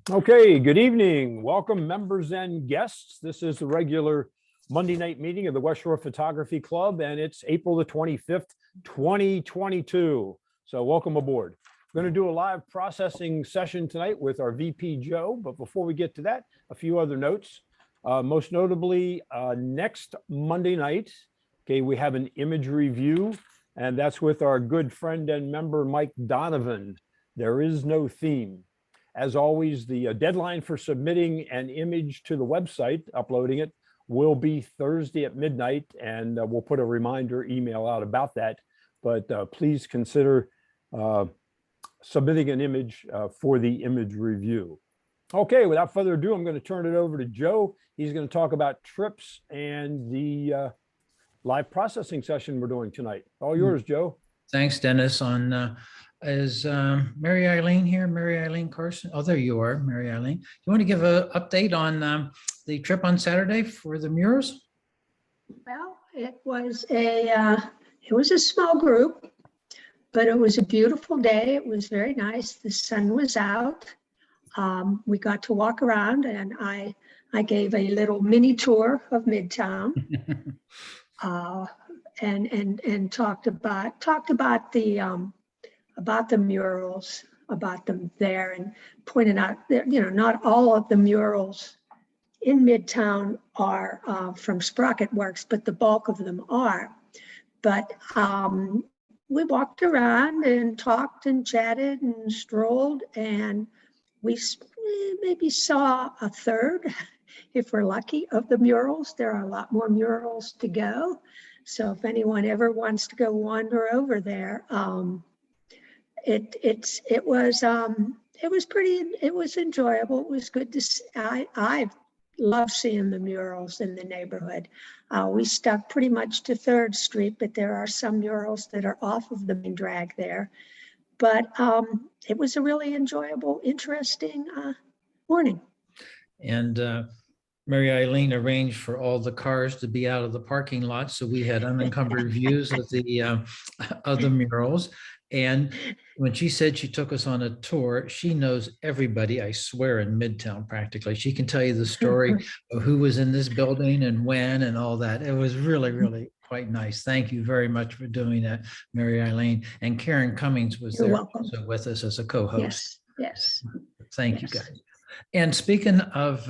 Okay, good evening. Welcome, members and guests. This is the regular Monday night meeting of the West Shore Photography Club, and it's April the 25th, 2022. So welcome aboard. We're going to do a live processing session tonight with our VP, Joe. But before we get to that, a few other notes. Most notably, next Monday night, okay, we have an image review, and that's with our good friend and member, Mike Donovan. There is no theme. As always, the deadline for submitting an image to the website, uploading it, will be Thursday at midnight, and we'll put a reminder email out about that. But please consider submitting an image for the image review. Okay, without further ado, I'm going to turn it over to Joe. He's going to talk about trips and the live processing session we're doing tonight. All yours, Joe. Thanks, Dennis. Is Mary Eileen here? Mary Eileen Carson? Oh, there you are, Mary Eileen. You want to give an update on the trip on Saturday for the murals? Well, it was a small group, but it was a beautiful day. It was very nice. The sun was out. We got to walk around, and I gave a little mini tour of Midtown. And talked about the murals, about them there, and pointed out that, you know, not all of the murals in Midtown are from Sprocket Works, but the bulk of them are. But we walked around and talked and chatted and strolled, and we maybe saw a third, if we're lucky, of the murals. There are a lot more murals to go. So if anyone ever wants to go wander over there, it was enjoyable. It was good to see. I love seeing the murals in the neighborhood. We stuck pretty much to 3rd Street, but there are some murals that are off of the main drag there. But it was a really enjoyable, interesting morning. And Mary Eileen arranged for all the cars to be out of the parking lot, so we had unencumbered views of the murals. And when she said she took us on a tour, she knows everybody, I swear, in Midtown practically. She can tell you the story of who was in this building and when and all that. It was really, really quite nice. Thank you very much for doing that, Mary Eileen. And Karen Cummings was You're there welcome. also with us as a co-host. Yes. Thank you, guys. And speaking of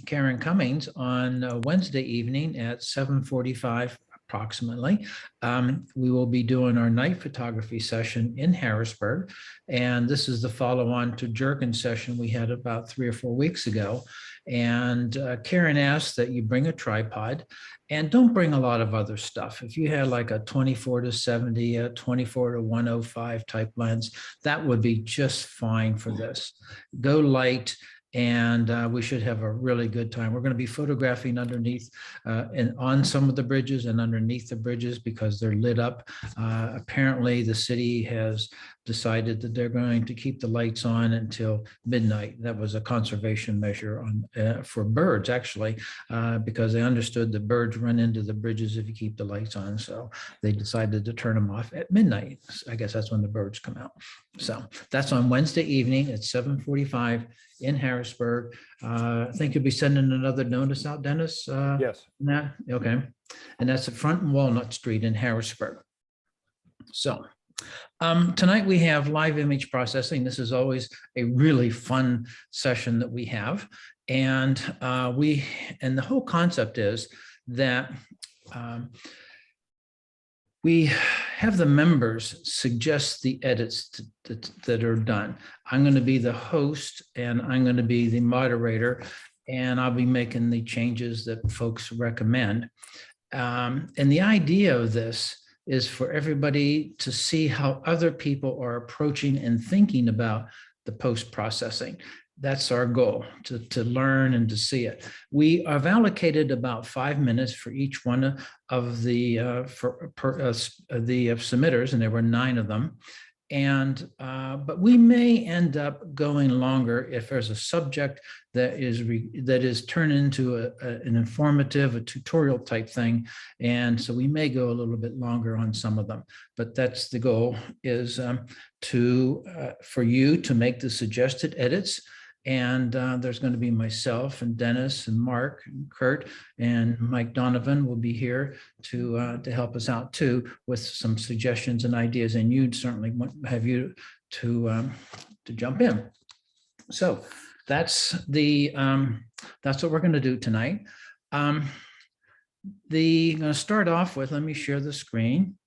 Karen Cummings, on Wednesday evening at 7:45 approximately, we will be doing our night photography session in Harrisburg. And this is the follow-on to Jergens session we had about 3 or 4 weeks ago. And Karen asked that you bring a tripod and don't bring a lot of other stuff. If you had like a 24-70, a 24-105 type lens, that would be just fine for this. Go light, and we should have a really good time. We're going to be photographing underneath and on some of the bridges and underneath the bridges because they're lit up. Apparently, the city has decided that they're going to keep the lights on until midnight. That was a conservation measure on for birds, actually, because they understood the birds run into the bridges if you keep the lights on. So they decided to turn them off at midnight. I guess that's when the birds come out. So that's on Wednesday evening at 7:45 in Harrisburg. I think you'll be sending another notice out, Dennis? Yes. Okay. And that's at Front and Walnut Street in Harrisburg. So tonight we have live image processing. This is always a really fun session that we have. And the whole concept is that we have the members suggest the edits that are done. I'm going to be the host and I'm going to be the moderator, and I'll be making the changes that folks recommend. And the idea of this is for everybody to see how other people are approaching and thinking about the post-processing. That's our goal, to learn and to see it. We have allocated about 5 minutes for each one of the submitters, and there were 9 of them. But we may end up going longer if there's a subject that is turned into an informative, a tutorial type thing. And so we may go a little bit longer on some of them, but that's the goal, is for you to make the suggested edits. And there's going to be myself and Dennis and Mark and Kurt and Mike Donovan will be here to help us out too with some suggestions and ideas. And you'd certainly have you to jump in. So that's what we're going to do tonight. I'm going to start off with, let me share the screen.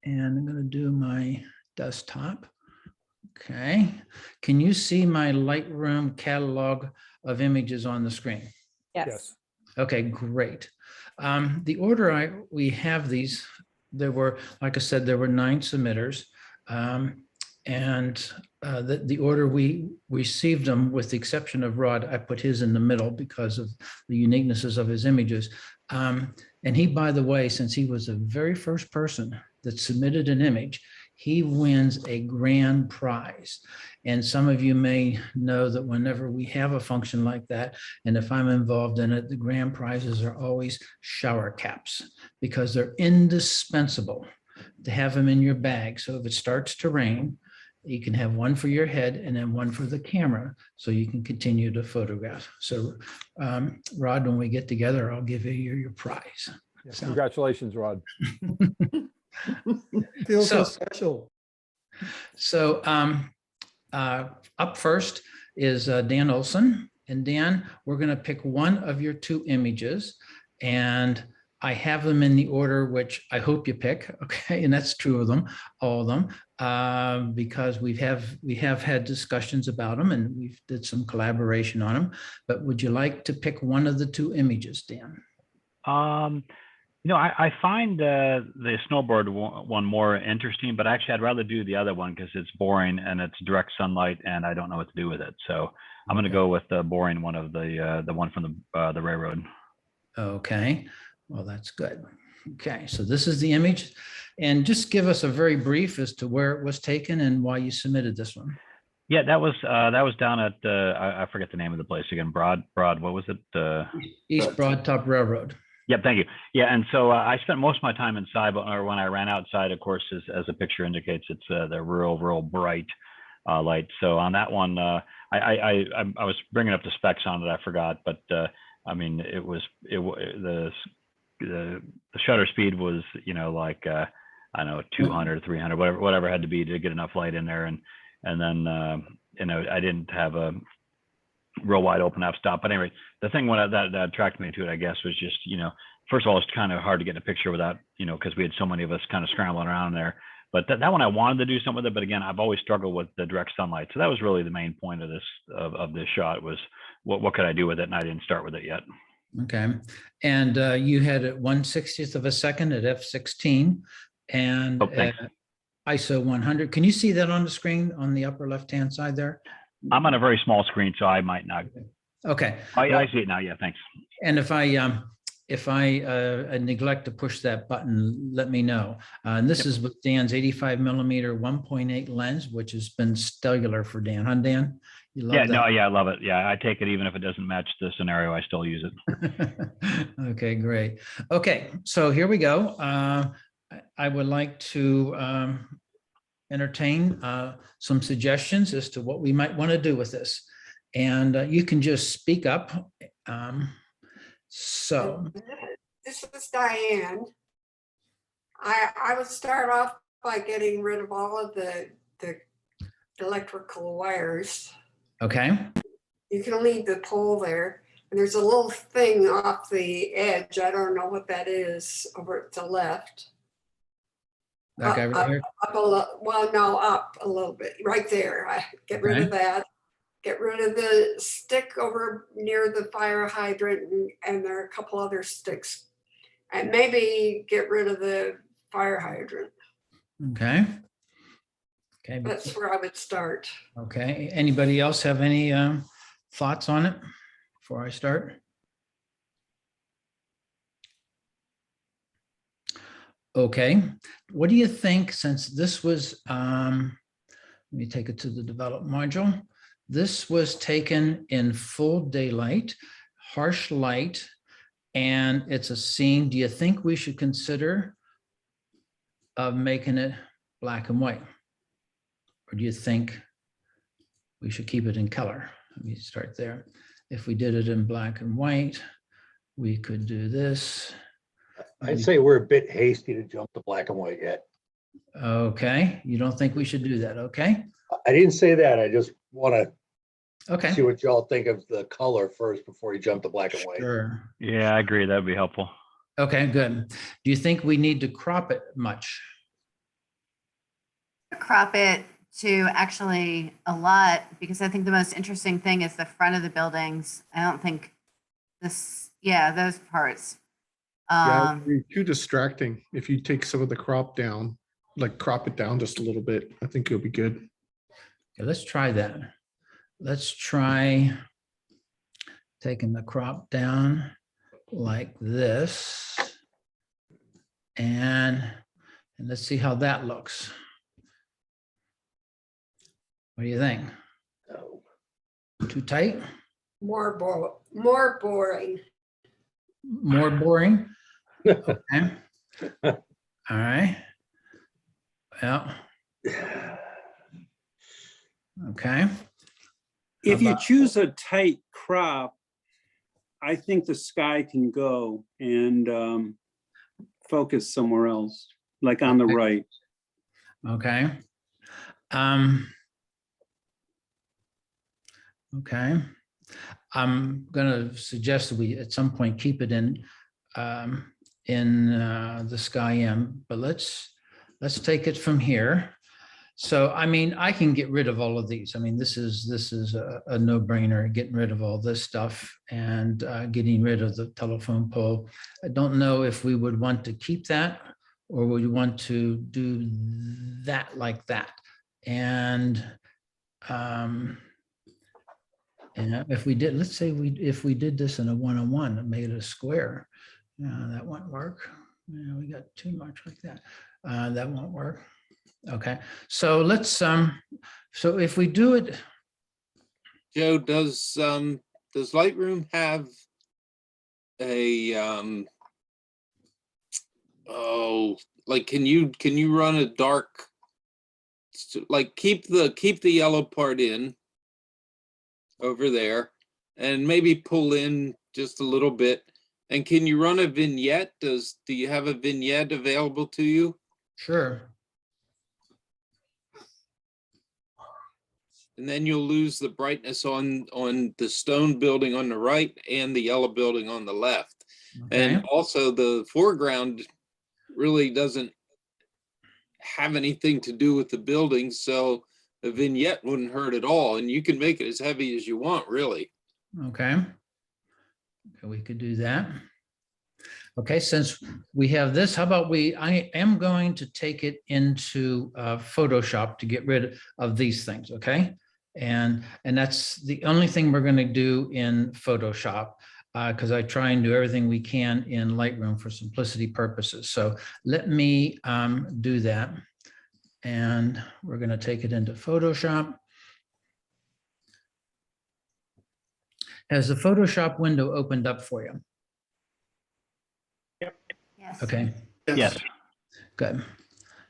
And I'm going to do my desktop. Okay, can you see my Lightroom catalog of images on the screen? Yes. Okay, great. The order we have these, there were, like I said, there were 9 submitters. The order we received them, with the exception of Rod, I put his in the middle because of the uniquenesses of his images. And he, by the way, since he was the very first person that submitted an image, he wins a grand prize. And some of you may know that whenever we have a function like that, and if I'm involved in it, the grand prizes are always shower caps, because they're indispensable to have them in your bag. So if it starts to rain, you can have one for your head and then one for the camera, so you can continue to photograph. So Rod, when we get together, I'll give you your prize. Yes, congratulations, Rod. Feels so special. So up first is Dan Olson. And Dan, we're going to pick one of your 2 images, and I have them in the order which I hope you pick. Okay, and that's true of them, all of them, because we have had discussions about them and we've did some collaboration on them. But would you like to pick one of the 2 images, Dan? I find the snowboard one more interesting, but actually I'd rather do the other one because it's boring and it's direct sunlight and I don't know what to do with it. So I'm going to go with the boring one of the one from the railroad. Okay, well, that's good. Okay, so this is the image, and just give us a very brief as to where it was taken and why you submitted this one. Yeah, that was down at I forget the name of the place again. Broad. What was it? East Broad Top Railroad. Yep, thank you. Yeah, and so I spent most of my time inside, but or when I ran outside, of course, as the picture indicates, it's the real bright light. So on that one, I was bringing up the specs on it. I forgot, but I mean, the shutter speed was, like I don't know, 200, 300, whatever it had to be to get enough light in there, and then I didn't have a real wide open f-stop. But anyway, the thing that attracted me to it, I guess, was just, first of all, it's kind of hard to get a picture without, because we had so many of us kind of scrambling around there. But that one, I wanted to do something with it. But again, I've always struggled with the direct sunlight. So that was really the main point of this shot, was what could I do with it? And I didn't start with it yet. Okay. And you had it 1/60th of a second at f/16 and at ISO 100. Can you see that on the screen on the upper left-hand side there? I'm on a very small screen, so I might not. Okay. I see it now. Yeah, thanks. And if I neglect to push that button, let me know. And this is with Dan's 85 millimeter 1.8 lens, which has been stellar for Dan. Huh, Dan? You love that? I love it. Yeah, I take it even if it doesn't match the scenario, I still use it. Okay, great. Okay, so here we go. I would like to entertain some suggestions as to what we might want to do with this. And you can just speak up. So this is Diane. I would start off by getting rid of all of the electrical wires. Okay. You can leave the pole there. And there's a little thing off the edge. I don't know what that is over to the left. That guy right here? Up a little bit, right there. I get rid of that. Get rid of the stick over near the fire hydrant, and there are a couple other sticks. And maybe get rid of the fire hydrant. Okay. Okay. That's where I would start. Okay. Anybody else have any thoughts on it before I start? Okay, what do you think, since this was, let me take it to the develop module. This was taken in full daylight, harsh light, and it's a scene. Do you think we should consider making it black and white? Or do you think we should keep it in color? Let me start there. If we did it in black and white, we could do this. I'd say we're a bit hasty to jump to black and white yet. Okay, you don't think we should do that, okay? I didn't say that. I just want to Okay. see what y'all think of the color first before you jump to black and white. Sure. Yeah, I agree. That'd be helpful. Okay, good. Do you think we need to crop it much? Crop it to actually a lot, because I think the most interesting thing is the front of the buildings. I don't think this, yeah, those parts. Yeah, it'd be too distracting if you take some of the crop down, like crop it down just a little bit. I think it'll be good. Okay, let's try that. Let's try taking the crop down like this. And let's see how that looks. What do you think? No. Too tight? More boring. More boring? Okay. All right. Yeah. Okay. If you about- choose a tight crop, I think the sky can go and focus somewhere else, like on the Okay. right. Okay. Okay. I'm gonna suggest that we at some point keep it in the sky M, but let's take it from here. So, I mean, I can get rid of all of these. I mean, this is a no-brainer, getting rid of all this stuff and getting rid of the telephone pole. I don't know if we would want to keep that or would you want to do that like that. And if we did, let's say if we did this in a one-on-one and made it a square, that won't work. Yeah, we got too much like that. That won't work. Okay, so let's so if we do it, Joe, does Lightroom have a like can you run a dark, like keep the yellow part in over there and maybe pull in just a little bit, and can you run a vignette? Do you have a vignette available to you? sure. And then you'll lose the brightness on the stone building on the right and the yellow building on the left. Okay. And also the foreground really doesn't have anything to do with the building, so a vignette wouldn't hurt at all. And you can make it as heavy as you want, really. Okay. Okay, we could do that. Okay, since we have this, how about I am going to take it into Photoshop to get rid of these things, okay? And that's the only thing we're going to do in Photoshop because I try and do everything we can in Lightroom for simplicity purposes. So let me do that. And we're going to take it into Photoshop. Has the Photoshop window opened up for you? Yes. Okay, Yes. good.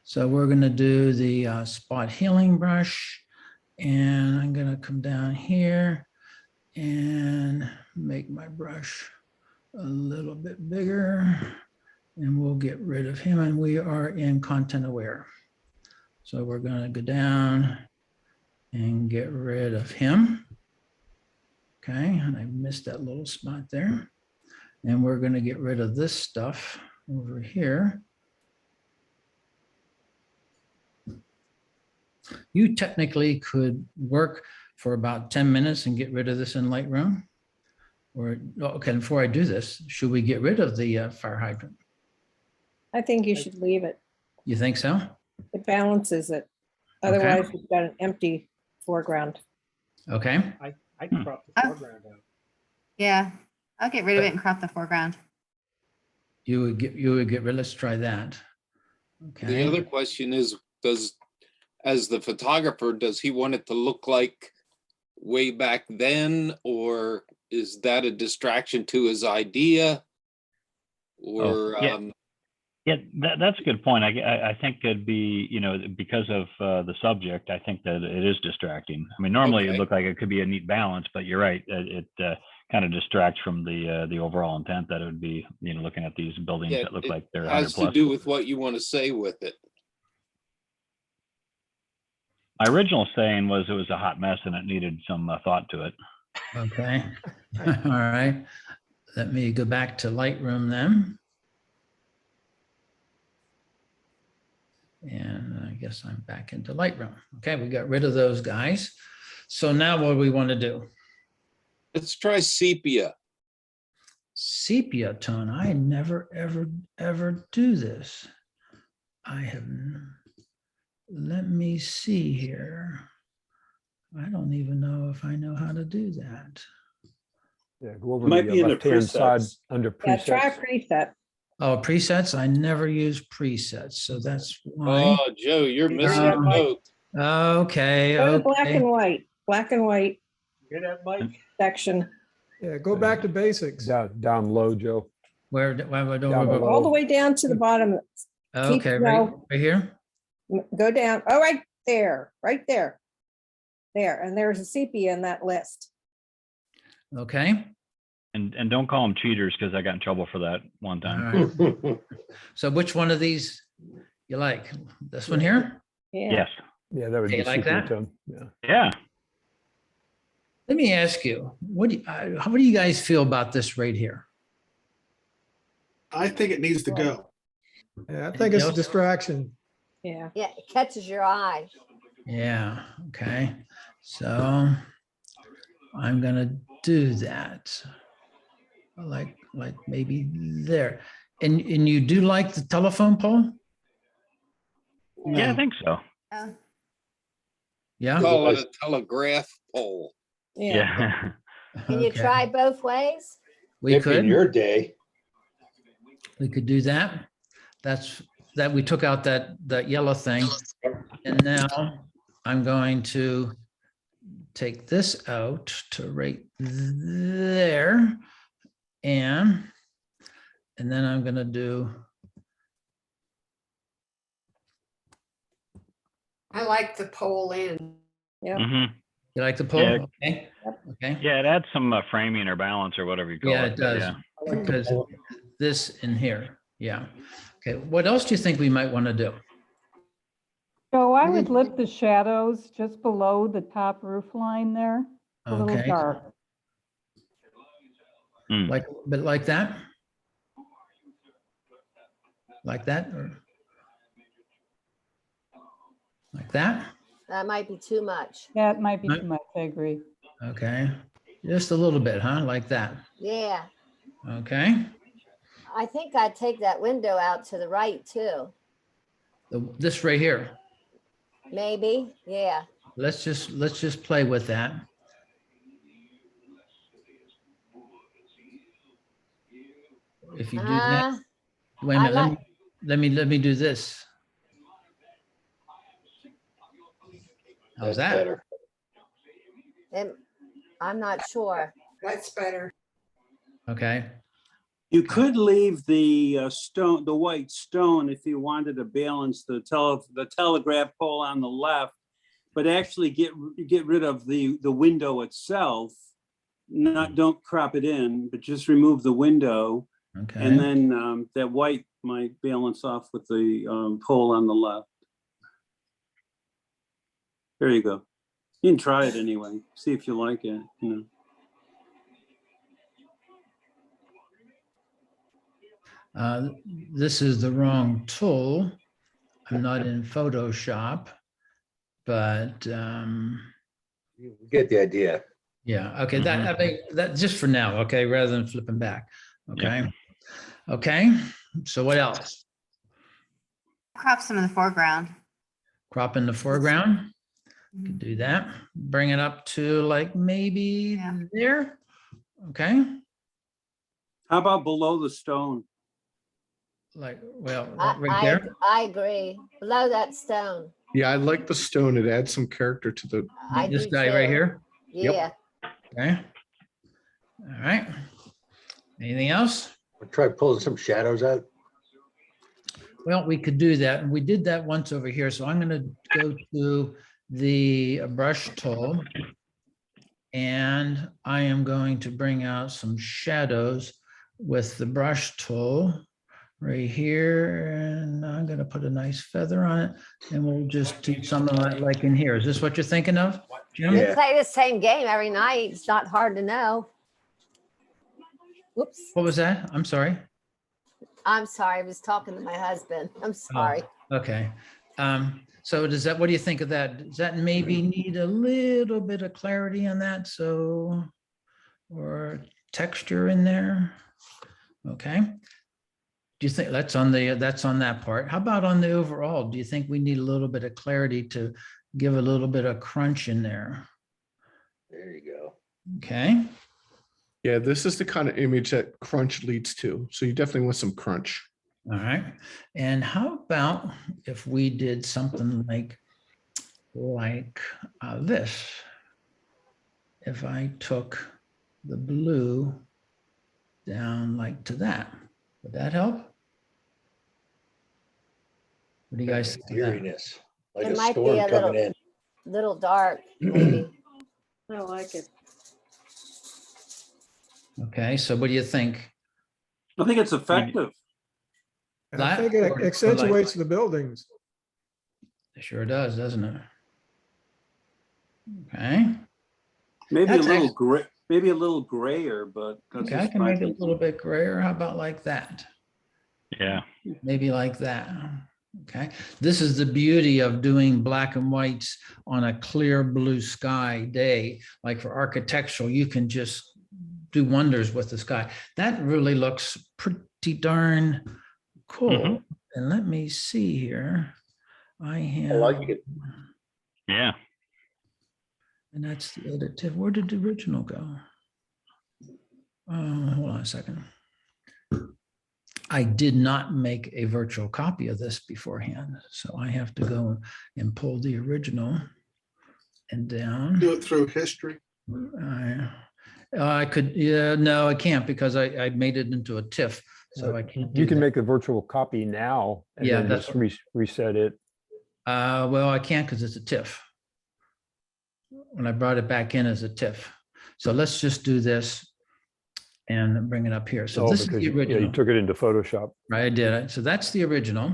So we're going to do the spot healing brush. And I'm going to come down here and make my brush a little bit bigger. And we'll get rid of him. And we are in content aware. So we're going to go down and get rid of him. Okay, and I missed that little spot there. And we're going to get rid of this stuff over here. You technically could work for about 10 minutes and get rid of this in Lightroom. Or, okay, before I do this, should we get rid of the fire hydrant? I think you should leave it. You think so? It balances it. Otherwise, you've got an empty foreground. Okay, I crop the foreground out. Yeah, I'll get rid of it and crop the foreground. you would get rid, let's try that. The Okay, other question is, as the photographer, does he want it to look like way back then, or is that a distraction to his idea? Or, yeah. Yeah, that's a good point. I think it'd be, because of the subject, I think that it is distracting. I mean, normally Okay. it'd look like it could be a neat balance, but you're right. It kind of distracts from the overall intent that it would be, looking at these buildings yeah, that look it like they're 100 has to plus. do with what you want to say with it. My original saying was it was a hot mess and it needed some thought to it. okay. All right. Let me go back to Lightroom then. And I guess I'm back into Lightroom. Okay, we got rid of those guys. So now what do we want to do? Let's try sepia. Sepia tone. I never, ever do this. I have, let me see here. I don't even know if I know how to do that. Yeah, go over Might to be the in the left-hand side presets. under Yeah, try presets. preset. Oh, presets. I never use presets. So that's why. Oh, Joe, you're You missing hear the that, Mike? boat. Okay, Go to black okay. and white Hear that, Mike? section, Yeah, go back to basics. Down low, Joe. Where, Down below. all the way down to the bottom. Keep, okay, no, right here. go down. Oh, right there, right there. There, and there's a sepia in that list. Okay. And don't call them cheaters because I got in trouble for that one All time. right. So which one of these you like? This one here? Yeah. Yes. Yeah, that would Okay, be like sepia that? tone. Yeah. Yeah. Let me ask you, how do you guys feel about this right here? I think it needs to go. Yeah, I think it's a else? distraction. Yeah. Yeah, it catches your eye. Yeah, okay. So I'm gonna do that. Like maybe there. And you do like the telephone pole? Yeah, I No. think so. Yeah? Call it a telegraph pole. Yeah. Can you Okay. try both ways? We Maybe in could. your day. We could do that. That we took out that yellow thing. And now I'm going to take this out to right there. And then I'm gonna do, I like the pole in. Yeah. Mhm. you like the pole? Yeah. Okay, okay. Yeah, it adds some framing or balance or whatever you call Yeah, it. it but does. Yeah. Because this in here, yeah. Okay, what else do you think we might want to do? So I would lift the shadows just below the top roof line there, a little Okay, dark. Mm. but like that? Like that, or like that? That might be too much. That might be Right. too much, I agree. Okay, just a little bit, huh? Like that. Yeah, Okay, I think I'd take that window out to the right too. this right here. Maybe, yeah. Let's just play with that. If you do that, wait a I minute, let me do this. How's That's that? better. I'm not sure. That's better. Okay, You could leave the stone, the white stone, if you wanted to balance the telegraph pole on the left, but actually get rid of the window itself. Don't crop it in, but just remove the window. okay. And then that white might balance off with the pole on the left. There you go. You can try it anyway. See if you like it, you know. This is the wrong tool. I'm not in Photoshop, but You get the idea. yeah, okay, I think that just for now, okay, rather than flipping back. Okay. Okay, so what else? Crop some of the foreground. Crop in the foreground. Could do that. Bring it up to like maybe Yeah. there. Okay. How about below the stone? Like, well, I, right I, there? I agree. Below that stone. Yeah, I like the stone. It adds some character to the, I This do guy right too. here? Yep. Yeah. Okay. All right. Anything else? We'll try pulling some shadows out. Well, we could do that. And we did that once over here. So I'm going to go to the brush tool. And I am going to bring out some shadows with the brush tool right here. And I'm going to put a nice feather on it. And we'll just do something like in here. Is this what you're thinking of, Jim? Yeah. Play the same game every night. It's not hard to know. Whoops. What was that? I'm sorry. I'm sorry. I was talking to my husband. I'm sorry. Okay. So does that, what do you think of that? Does that maybe need a little bit of clarity on that? So, or texture in there? Okay. Do you think that's on that part? How about on the overall? Do you think we need a little bit of clarity to give a little bit of crunch in there? There you go. Okay. yeah, this is the kind of image that crunch leads to. So you definitely want some crunch. All right. And how about if we did something like this? If I took the blue down like to that, would that help? What do you guys think of that? Eeriness, like It a might be storm a coming in. little dark, maybe. I like it. Okay, so what do you think? I think it's effective. And I That think it or accentuates the buildings. It sure does, doesn't it? Okay. Maybe That's a little gray, maybe a little grayer, but that's Okay, I just can my make it a thinking. little bit grayer. How about like that? Yeah. Maybe like that. Okay. This is the beauty of doing black and whites on a clear blue sky day. Like for architectural, you can just do wonders with the sky. That really looks pretty darn cool. Mhm. And let me see here. I have, like it. Yeah. and that's the additive. Where did the original go? Hold on a second. I did not make a virtual copy of this beforehand, so I have to go and pull the original and down. Do it through history. I could, yeah, no, I can't because I made it into a TIFF, so I can't do You can that. make a virtual copy now and Yeah, then that's just reset it. Well, I can't because it's a TIFF. When I brought it back in as a TIFF. So let's just do this and bring it up here. So Oh, this is because the yeah, you original, took it into Photoshop. right? I did it. So that's the original.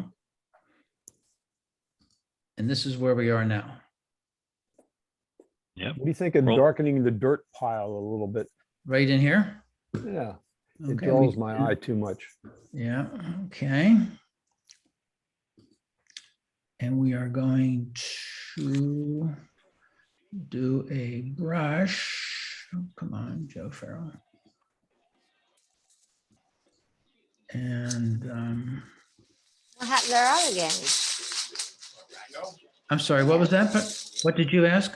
And this is where we are now. Yep. What do you think of Well- darkening the dirt pile a little bit? Right in here? Yeah, it Okay, draws my eye too much. Yeah, okay. And we are going to do a brush. Oh, come on, Joe Farrell. And What happened to their other game? I'm sorry, what was that? What did you ask?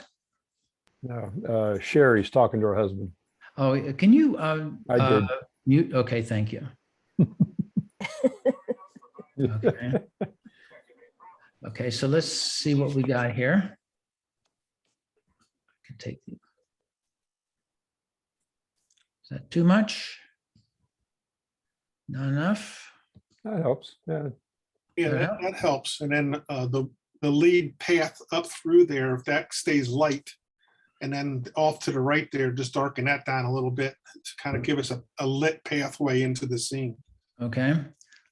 No, Sherry's talking to her husband. Oh, can you I did. mute? Okay, thank you. Okay. Okay, so let's see what we got here. I can take the. Is that too much? Not enough? That helps. Yeah. Yeah, Yeah. that helps. And then the lead path up through there, if that stays light, and then off to the right there, just darken that down a little bit to kind of give us a lit pathway into the scene. Okay.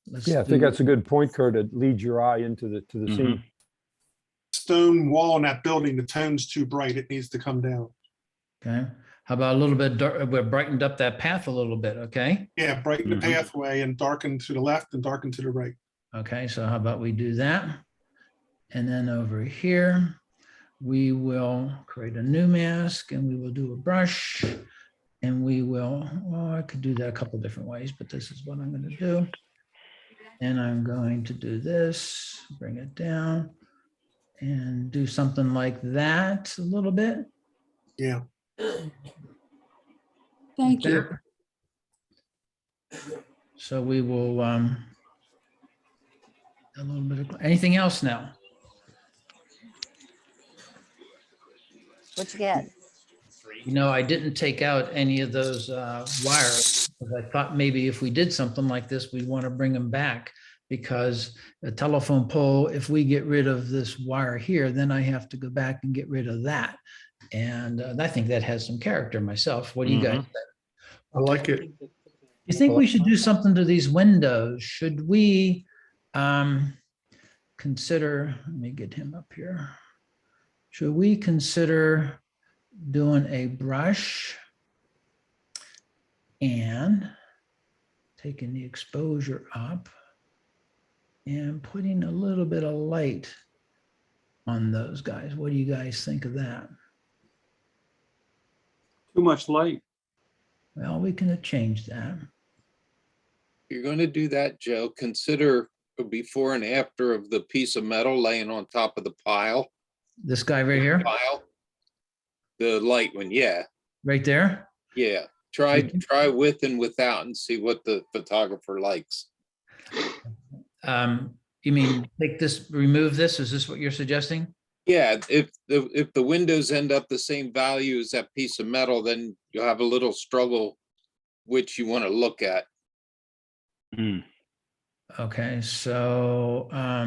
Let's Yeah, I think do- that's a good point, Kurt, to lead your eye into the scene. Stone wall in that building, the tone's too bright. It needs to come down. Okay. How about a little bit, we brightened up that path a little bit, okay? Yeah, brighten Mhm. the pathway and darken to the left and darken to the right. Okay, so how about we do that? And then over here, we will create a new mask and we will do a brush. And we will, well, I could do that a couple different ways, but this is what I'm going to do. And I'm going to do this, bring it down and do something like that a little bit. Yeah. Thank you. So we will A little bit of, anything else now? What you get? You know, I didn't take out any of those wires, because I thought maybe if we did something like this, we'd want to bring them back, because a telephone pole, if we get rid of this wire here, then I have to go back and get rid of that. And I think that has some character myself. What do you guys think? I like it. You think we should do something to these windows? Should we consider, let me get him up here. Should we consider doing a brush and taking the exposure up and putting a little bit of light on those guys? What do you guys think of that? Too much light. Well, we can change that. You're going to do that, Joe. Consider a before and after of the piece of metal laying on top of the pile. This guy right here, Pile. The light one, yeah. right there. Yeah. Try with and without and see what the photographer likes. You mean take this, remove this? Is this what you're suggesting? Yeah, if the windows end up the same value as that piece of metal, then you'll have a little struggle which you want to look at. Okay, so I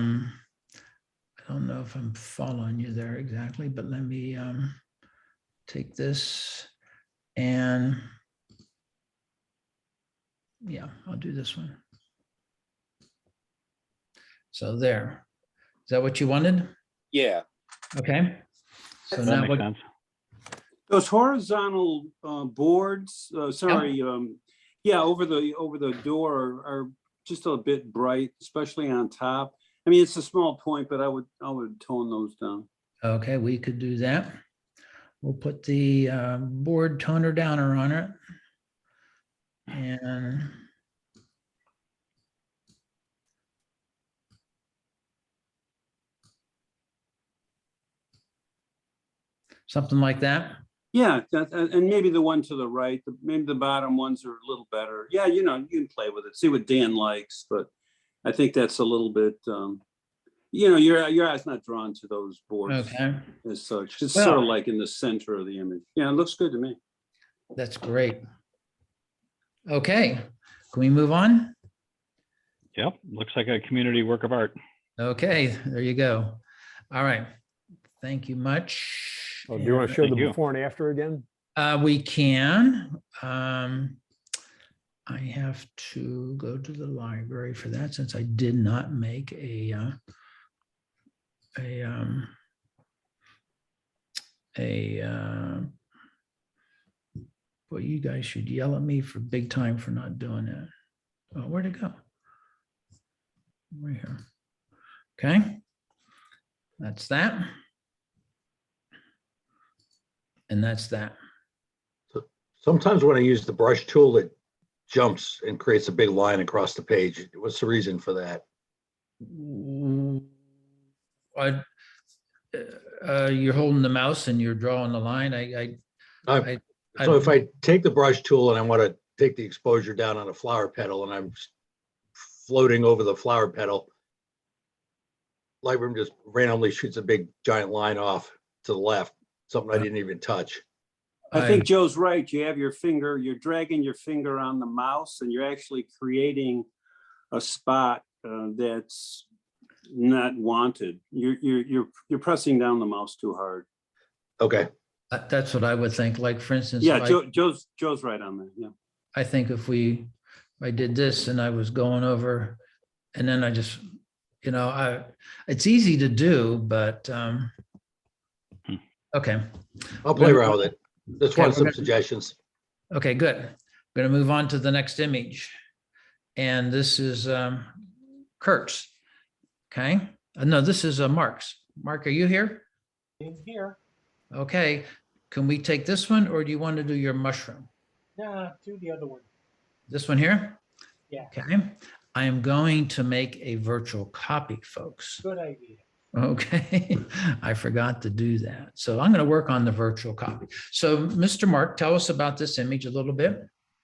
don't know if I'm following you there exactly, but let me take this and yeah, I'll do this one. So there. Is that what you wanted? Yeah. Okay. So That now makes what, sense. Those horizontal boards, sorry, yeah, over the door are just a bit bright, especially on top. I mean, it's a small point, but I would tone those down. okay, we could do that. We'll put the board toner downer on it. And something like that. Yeah, and maybe the one to the right, maybe the bottom ones are a little better. Yeah, you know, you can play with it, see what Dan likes, but I think that's a little bit, you know, your eye's not drawn to those boards Okay, as such. It's Well- sort of like in the center of the image. Yeah, it looks good to me. that's great. Okay, can we move on? Yep. Looks like a community work of art. Okay, there you go. All right, thank you much. Oh, do you want to show the Thank you. before and after again? We can. I have to go to the library for that since I did not make well, you guys should yell at me for big time for not doing that. Oh, where'd it go? Right here. Okay. That's that. And that's that. Sometimes when I use the brush tool, it jumps and creates a big line across the page. What's the reason for that? You're holding the mouse and you're drawing the line. So if I take the brush tool and I want to take the exposure down on a flower petal and I'm floating over the flower petal, Lightroom just randomly shoots a big giant line off to the left, something I didn't even touch. I think Joe's right. You have your finger, you're dragging your finger on the mouse and you're actually creating a spot that's not wanted. You're pressing down the mouse too hard. Okay. That's what I would think. Like, for instance, Yeah, Joe's right on that. Yeah. I think if I did this and I was going over and then I just, you know, it's easy to do, but okay. I'll play around with it. Just Okay, want we're some gonna- suggestions. Okay, good. I'm going to move on to the next image. And this is Kurt's. Okay. No, this is Mark's. Mark, are you here? In here. Okay. Can we take this one or do you want to do your mushroom? Nah, do the other one. This one here? Yeah. Okay. I am going to make a virtual copy, folks. Good idea. Okay. I forgot to do that. So I'm going to work on the virtual copy. So Mr. Mark, tell us about this image a little bit.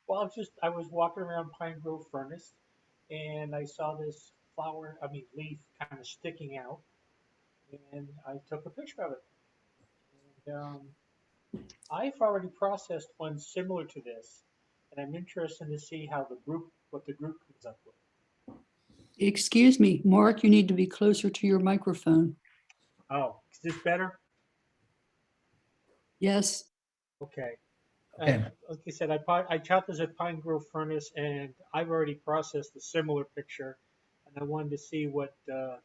Well, I was walking around Pine Grove Furnace and I saw this leaf kind of sticking out, and I took a picture of it. And, I've already processed one similar to this, and I'm interested to see what the group comes up with. Excuse me, Mark, you need to be closer to your microphone. Oh, is this better? Yes. Okay. Okay. Like I said, I shot this at Pine Grove Furnace, and I've already processed a similar picture, and I wanted to see what the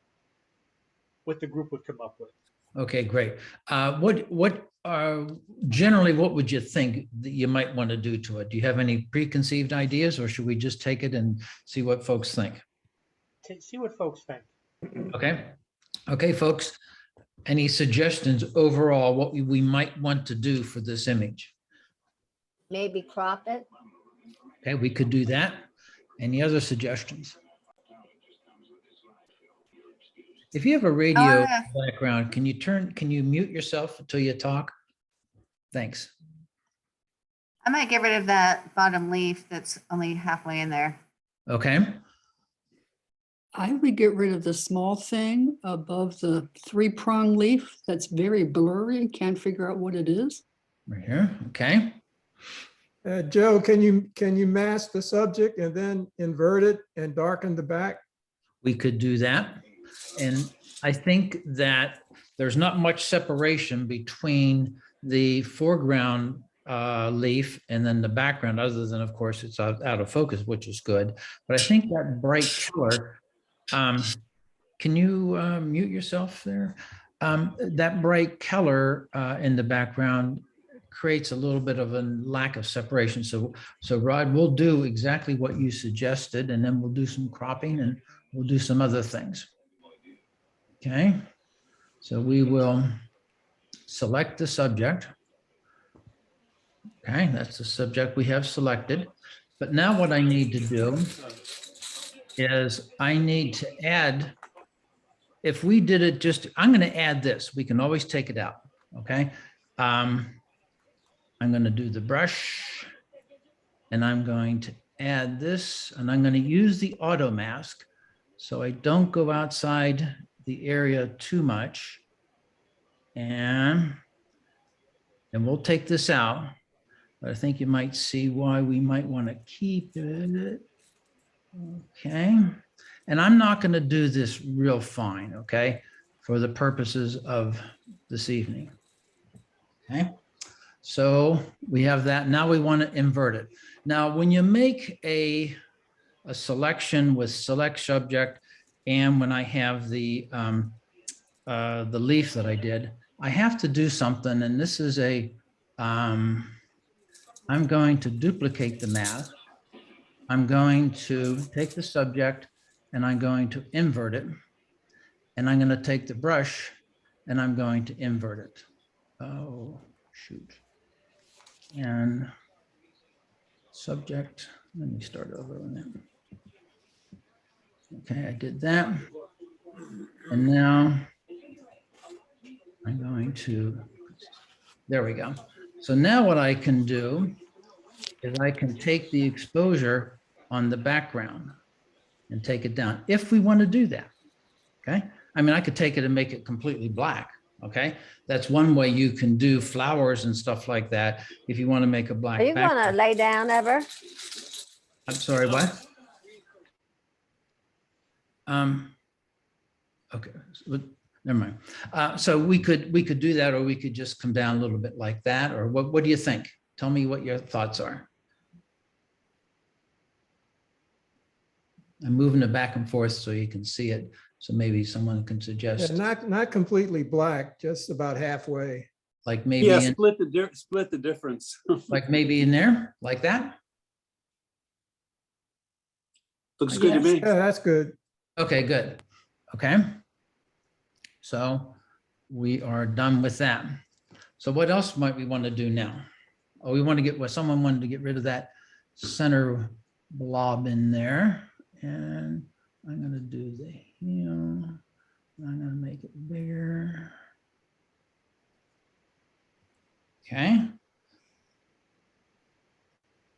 group would come up with. Okay, great. Generally, what would you think that you might want to do to it? Do you have any preconceived ideas, or should we just take it and see what folks think? See what folks think. Okay. Okay, folks, any suggestions overall, what we might want to do for this image? Maybe crop it. Okay, we could do that. Any other suggestions? If you have a radio background, can you mute yourself until you talk? Thanks. I might get rid of that bottom leaf that's only halfway in there. Okay. I would get rid of the small thing above the 3-prong leaf. That's very blurry. Can't figure out what it is. Right here. Okay. Joe, can you mask the subject and then invert it and darken the back? We could do that. And I think that there's not much separation between the foreground leaf and then the background, other than, of course, it's out of focus, which is good. But I think that bright color, can you mute yourself there? That bright color in the background creates a little bit of a lack of separation. So Rod, we'll do exactly what you suggested, and then we'll do some cropping and we'll do some other things. Okay, so we will select the subject. Okay, that's the subject we have selected. But now what I need to do is I need to add, if we did it just, I'm going to add this. We can always take it out. Okay. I'm going to do the brush, and I'm going to add this, and I'm going to use the auto mask so I don't go outside the area too much. And we'll take this out, but I think you might see why we might want to keep it. Okay. And I'm not going to do this real fine, okay, for the purposes of this evening. Okay. So we have that. Now we want to invert it. Now, when you make a selection with select subject, and when I have the leaf that I did, I have to do something. And this is I'm going to duplicate the mask. I'm going to take the subject and I'm going to invert it. And I'm going to take the brush and I'm going to invert it. Oh, shoot. And subject, let me start over on that. Okay, I did that. And now I'm going to, there we go. So now what I can do is I can take the exposure on the background and take it down if we want to do that. Okay. I mean, I could take it and make it completely black. Okay. That's one way you can do flowers and stuff like that. If you want to make a black Are you going to lay down ever? I'm sorry, what? Okay, never mind. So we could do that, or we could just come down a little bit like that, or what do you think? Tell me what your thoughts are. I'm moving it back and forth so you can see it. So maybe someone can suggest. Yeah, not completely black, just about halfway. Like maybe split the difference. Like maybe in there, like that. Looks good to me. Yeah, that's good. Okay, good. Okay. So we are done with that. So what else might we want to do now? Oh, we want to get, well, someone wanted to get rid of that center blob in there. And I'm going to do the heel. I'm going to make it bigger. Okay.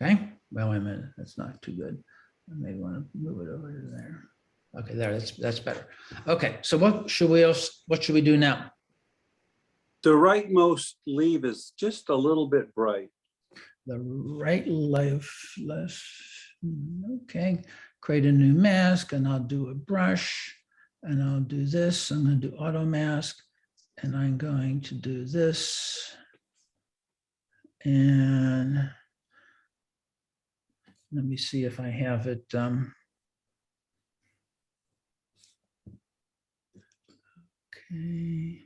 Okay. Well, wait a minute. That's not too good. I may want to move it over to there. Okay, there, that's better. Okay, so what should we do now? The rightmost leaf is just a little bit bright. The right left, okay, create a new mask, and I'll do a brush, and I'll do this. I'm going to do auto mask, and I'm going to do this. And let me see if I have it. Okay.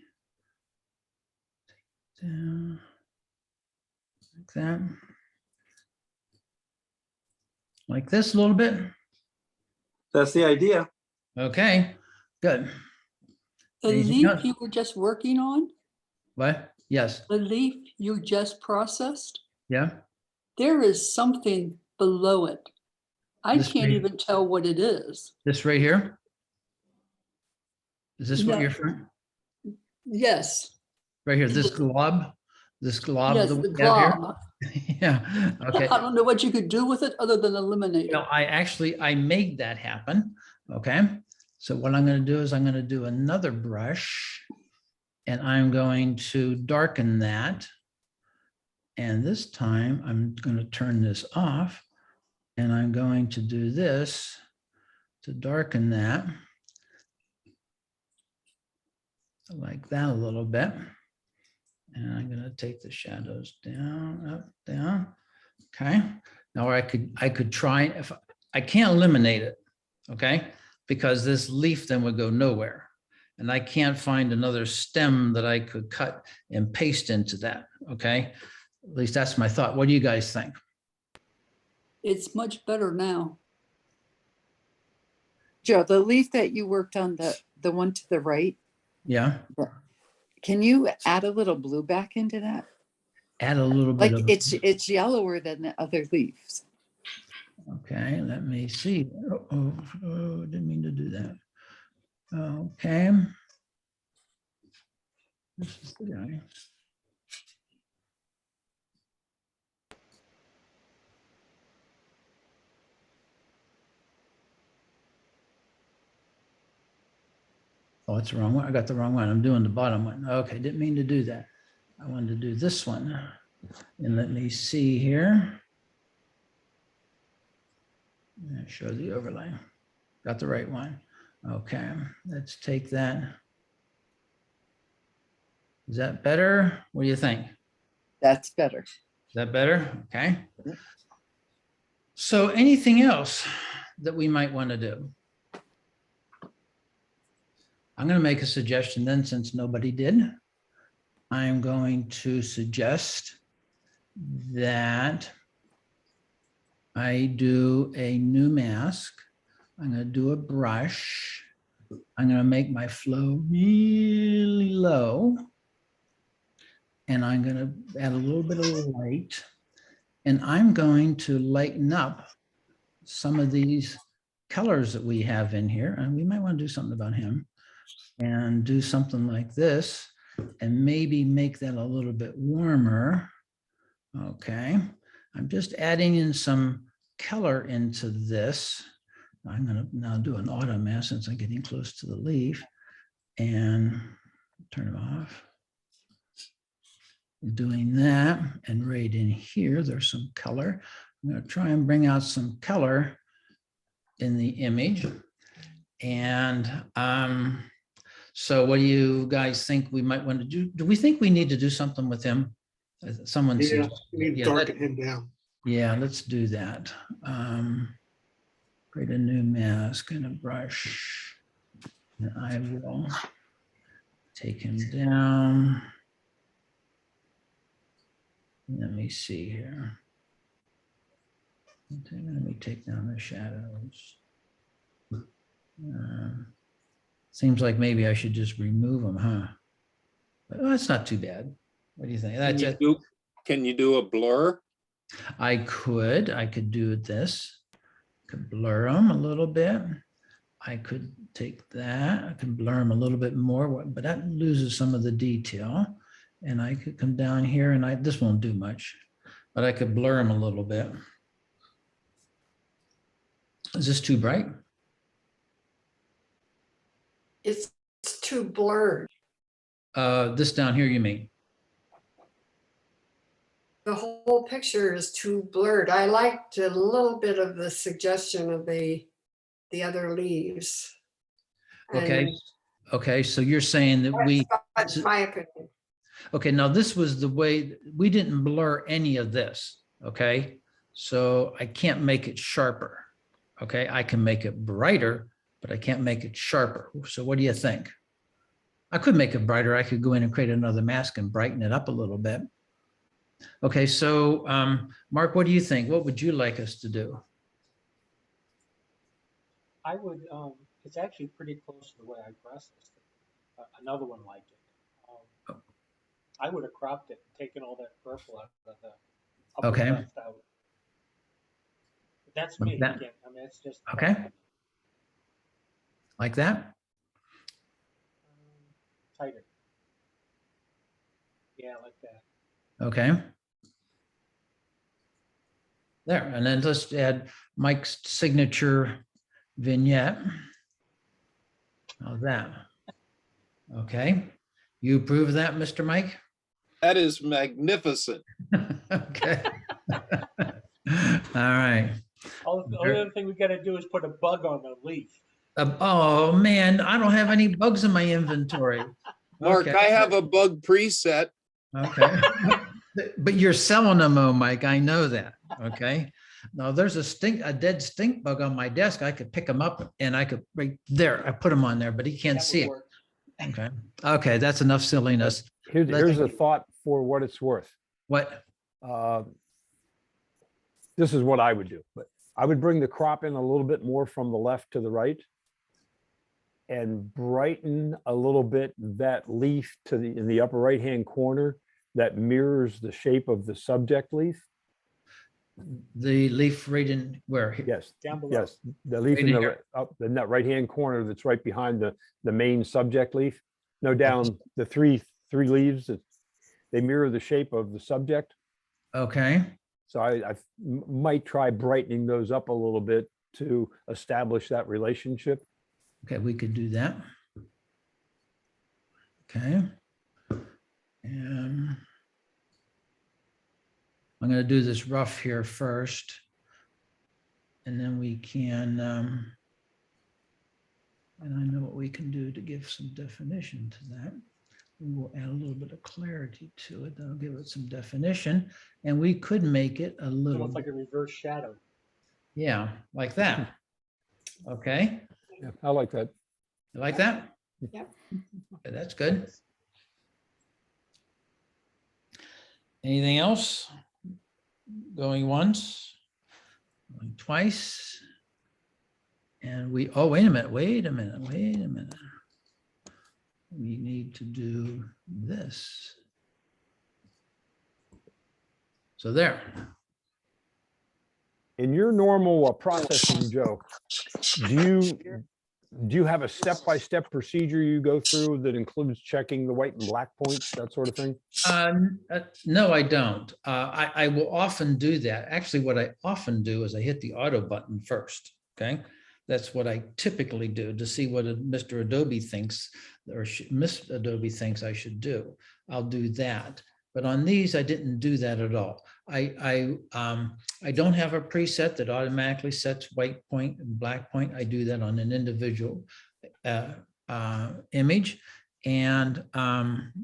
Down like that. Like this a little bit. That's the idea. Okay, good. The Anything leaf else? you were just working on, What? Yes. the leaf you just processed, Yeah. there is something below it. I This can't right- even tell what it is. This right here? Is this what No. you're, Yes, right here, this glob? This glob? yes, that the we have here? glob. Yeah, okay. I don't know what you could do with it other than eliminate No, it. I made that happen, okay? So what I'm gonna do is I'm gonna do another brush, and I'm going to darken that. And this time I'm gonna turn this off, and I'm going to do this to darken that. Like that a little bit. And I'm gonna take the shadows down, up, down. Okay, now I could try, if I can't eliminate it, okay? Because this leaf then would go nowhere. And I can't find another stem that I could cut and paste into that, okay? At least that's my thought. What do you guys think? It's much better now. Joe, the leaf that you worked on, the one to the right, Yeah, can you add a little blue back into that? add a little bit Like of. it's yellower than the other leaves. Okay, let me see. Oh, didn't mean to do that. Okay. This is the guy. Oh, it's the wrong one. I got the wrong one. I'm doing the bottom one. Okay, didn't mean to do that. I wanted to do this one. And let me see here. Show the overlay. Got the right one. Okay, let's take that. Is that better? What do you think? That's better. Is that better? Okay. So anything else that we might want to do? I'm going to make a suggestion then, since nobody did. I'm going to suggest that I do a new mask. I'm going to do a brush. I'm going to make my flow really low. And I'm going to add a little bit of light. And I'm going to lighten up some of these colors that we have in here. And we might want to do something about him. And do something like this, and maybe make that a little bit warmer. Okay, I'm just adding in some color into this. I'm gonna now do an auto mask since I'm getting close to the leaf, and turn it off. Doing that, and right in here, there's some color. I'm gonna try and bring out some color in the image. And so what do you guys think we might want to do? Do we think we need to do something with him? Someone Yeah, said, you need to darken him down. yeah, let's do that. Create a new mask and a brush. And I will take him down. Let me see here. Okay, let me take down the shadows. Seems like maybe I should just remove them, huh? But that's not too bad. What do you think? That's it. Can you do a blur? I could do this. Could blur them a little bit. I could take that. I can blur them a little bit more, but that loses some of the detail. And I could come down here, and this won't do much, but I could blur them a little bit. Is this too bright? It's too blurred. This down here, you mean? The whole picture is too blurred. I liked a little bit of the suggestion of the other leaves. Okay. And Okay, so you're saying that that's my opinion. okay, now this was the way, we didn't blur any of this, okay? So I can't make it sharper, okay? I can make it brighter, but I can't make it sharper. So what do you think? I could make it brighter. I could go in and create another mask and brighten it up a little bit. Okay, so Mark, what do you think? What would you like us to do? I would, it's actually pretty close to the way I processed it. Another one like it. I would have cropped it and taken all that purple out of the upper Okay. left out. But that's me. Like that? Again. I mean, it's just. Okay. Like that? Tighter. Yeah, like that. Okay. There, and then let's add Mike's signature vignette. How's that? Okay. You approve of that, Mr. Mike? That is magnificent. Okay. All right. The only other thing we got to do is put a bug on the leaf. Oh, man, I don't have any bugs in my inventory. Mark, Okay. I have a bug preset. Okay. But you're selling them, oh, Mike. I know that. Okay. Now there's a dead stink bug on my desk. I could pick them up and I could right there. I put them on there, but he can't see it. Okay. Okay. That's enough silliness. Here's a thought for what it's worth. What? This is what I would do, but I would bring the crop in a little bit more from the left to the right and brighten a little bit that leaf in the upper right-hand corner that mirrors the shape of the subject leaf. The leaf right in where? Yes. Down below. Yes. The leaf Right in here. the right-hand corner that's right behind the main subject leaf. No, down the three leaves, they mirror the shape of the subject. Okay. So I might try brightening those up a little bit to establish that relationship. Okay, we could do that. Okay. And I'm going to do this rough here first. And then we can, and I know what we can do to give some definition to that. We will add a little bit of clarity to it. That'll give it some definition. And we could make it a little, Almost like a reverse shadow. yeah, like that. Okay. Yeah, I like that. You like that? Yep. Okay, that's good. Anything else? Going once, going twice. And oh, wait a minute. We need to do this. So there. In your normal processing, Joe, do you have a step-by-step procedure you go through that includes checking the white and black points, that sort of thing? No, I don't. I will often do that. Actually, what I often do is I hit the auto button first. Okay. That's what I typically do to see what Mr. Adobe thinks or Miss Adobe thinks I should do. I'll do that. But on these, I didn't do that at all. I don't have a preset that automatically sets white point and black point. I do that on an individual image. And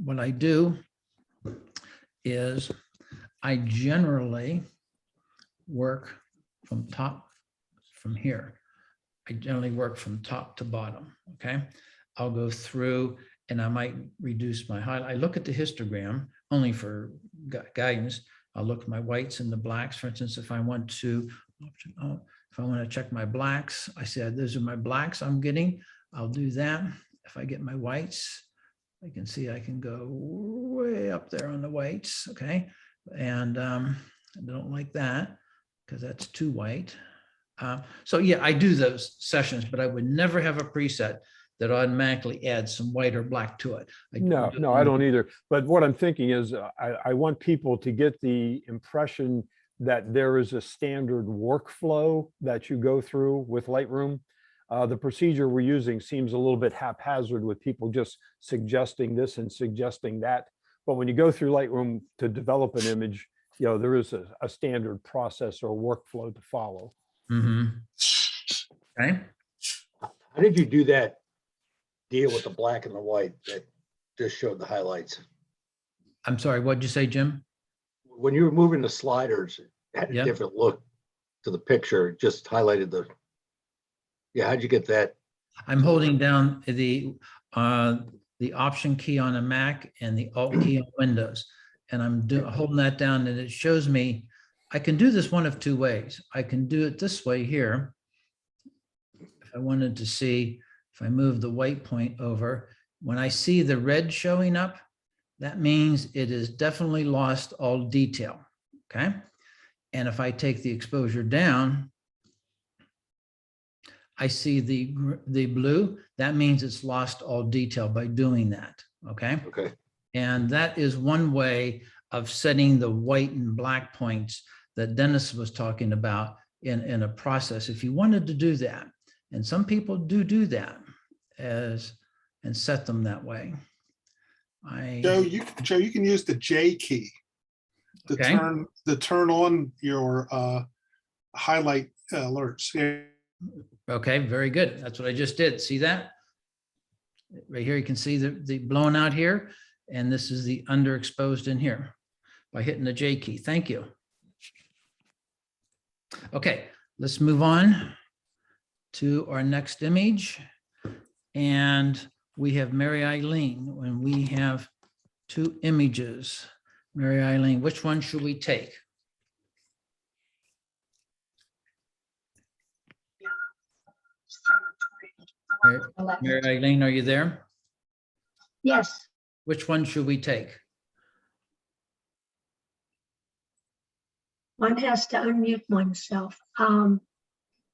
what I do is I generally work from here. I generally work from top to bottom, okay? I'll go through and I might reduce my highlight. I look at the histogram only for guidance. I'll look at my whites and the blacks. For instance, if I want to check my blacks, I said, those are my blacks I'm getting. I'll do that. If I get my whites, I can see I can go way up there on the whites, okay? And I don't like that because that's too white. So yeah, I do those sessions, but I would never have a preset that automatically adds some white or black to it. No, I don't either. But what I'm thinking is I want people to get the impression that there is a standard workflow that you go through with Lightroom. The procedure we're using seems a little bit haphazard with people just suggesting this and suggesting that. But when you go through Lightroom to develop an image, there is a standard process or workflow to follow. Okay. How did you do that deal with the black and the white that just showed the highlights? I'm sorry, what'd you say, Jim? When you were moving the sliders, it had a Yep. different look to the picture. It just highlighted the, yeah, how'd you get that? I'm holding down the option key on a Mac and the Alt key on Windows. And I'm holding that down, and it shows me, I can do this one of two ways. I can do it this way here. If I wanted to see, if I move the white point over, when I see the red showing up, that means it is definitely lost all detail, okay? And if I take the exposure down, I see the blue, that means it's lost all detail by doing that, okay? Okay. And that is one way of setting the white and black points that Dennis was talking about in a process. If you wanted to do that, and some people do that and set them that way. Joe, you can use the J key to turn on your highlight alerts. Yeah. Okay, very good. That's what I just did. See that? Right here, you can see the blown out here, and this is the underexposed in here by hitting the J key. Thank you. Okay, let's move on to our next image. And we have Mary Eileen, and we have two images. Mary Eileen, which one should we take? Mary Eileen, are you there? Yes. Which one should we take? One has to unmute oneself. The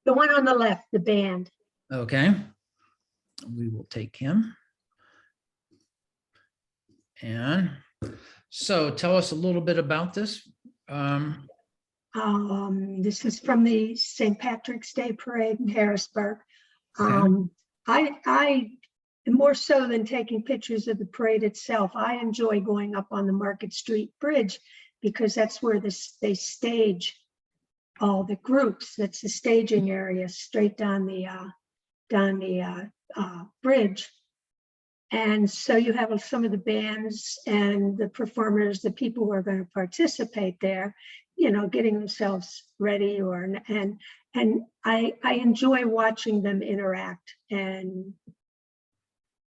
one on the left, the band. Okay, we will take him. And so tell us a little bit about this. This is from the St. Patrick's Day Parade in Harrisburg. I more so than taking pictures of the parade itself, I enjoy going up on the Market Street Bridge because that's where they stage all the groups. That's the staging area straight down the bridge. And so you have some of the bands and the performers, the people who are going to participate there, getting themselves ready and I enjoy watching them interact and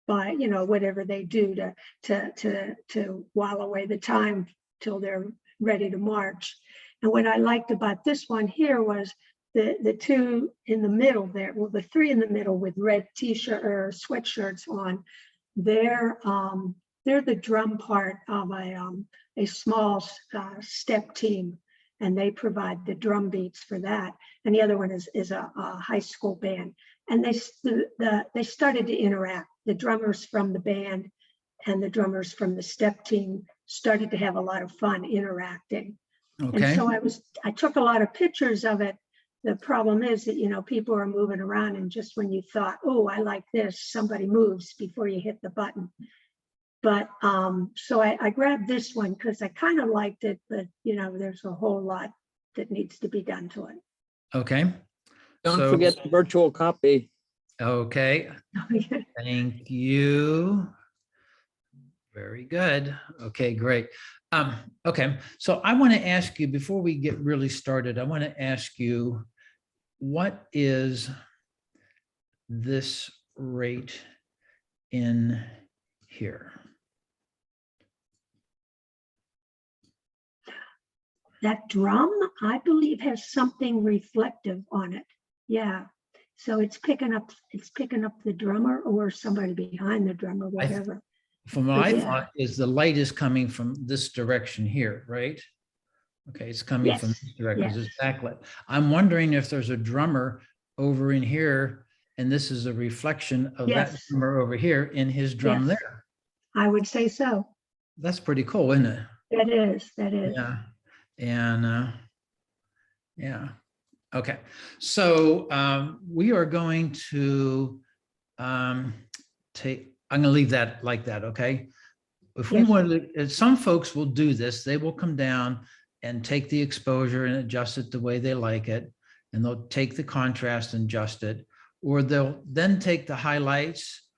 by, whatever they do to while away the time till they're ready to march. And what I liked about this one here was the two in the middle there, well, the three in the middle with red t-shirt or sweatshirts on, they're the drum part of a small step team, and they provide the drum beats for that. And the other one is a high school band. And they started to interact. The drummers from the band and the drummers from the step team started to have a lot of fun interacting. Okay. And so I took a lot of pictures of it. The problem is that, people are moving around, and just when you thought, oh, I like this, somebody moves before you hit the button. But so I grabbed this one because I kind of liked it, but there's a whole lot that needs to be done to it. Okay. Don't forget the virtual copy. Okay. Thank you. Very good. Okay, great. Okay, so I want to ask you, before we get really started, I want to ask you, what is this rate in here? That drum, I believe, has something reflective on it. Yeah. So it's picking up the drummer or somebody behind the drummer, whatever. From what I thought is the light is coming from this direction here, right? Okay, it's coming from this direction, because it's backlit. I'm wondering if there's a drummer over in here, and this is a reflection of that drummer over here in his drum there. I would say so. That's pretty cool, isn't it? That is. Yeah. And yeah. Okay, so we are going to take, I'm gonna leave that like that, okay? If we Yes. want to, some folks will do this, they will come down and take the exposure and adjust it the way they like it. And they'll take the contrast and adjust it, or they'll then take the highlights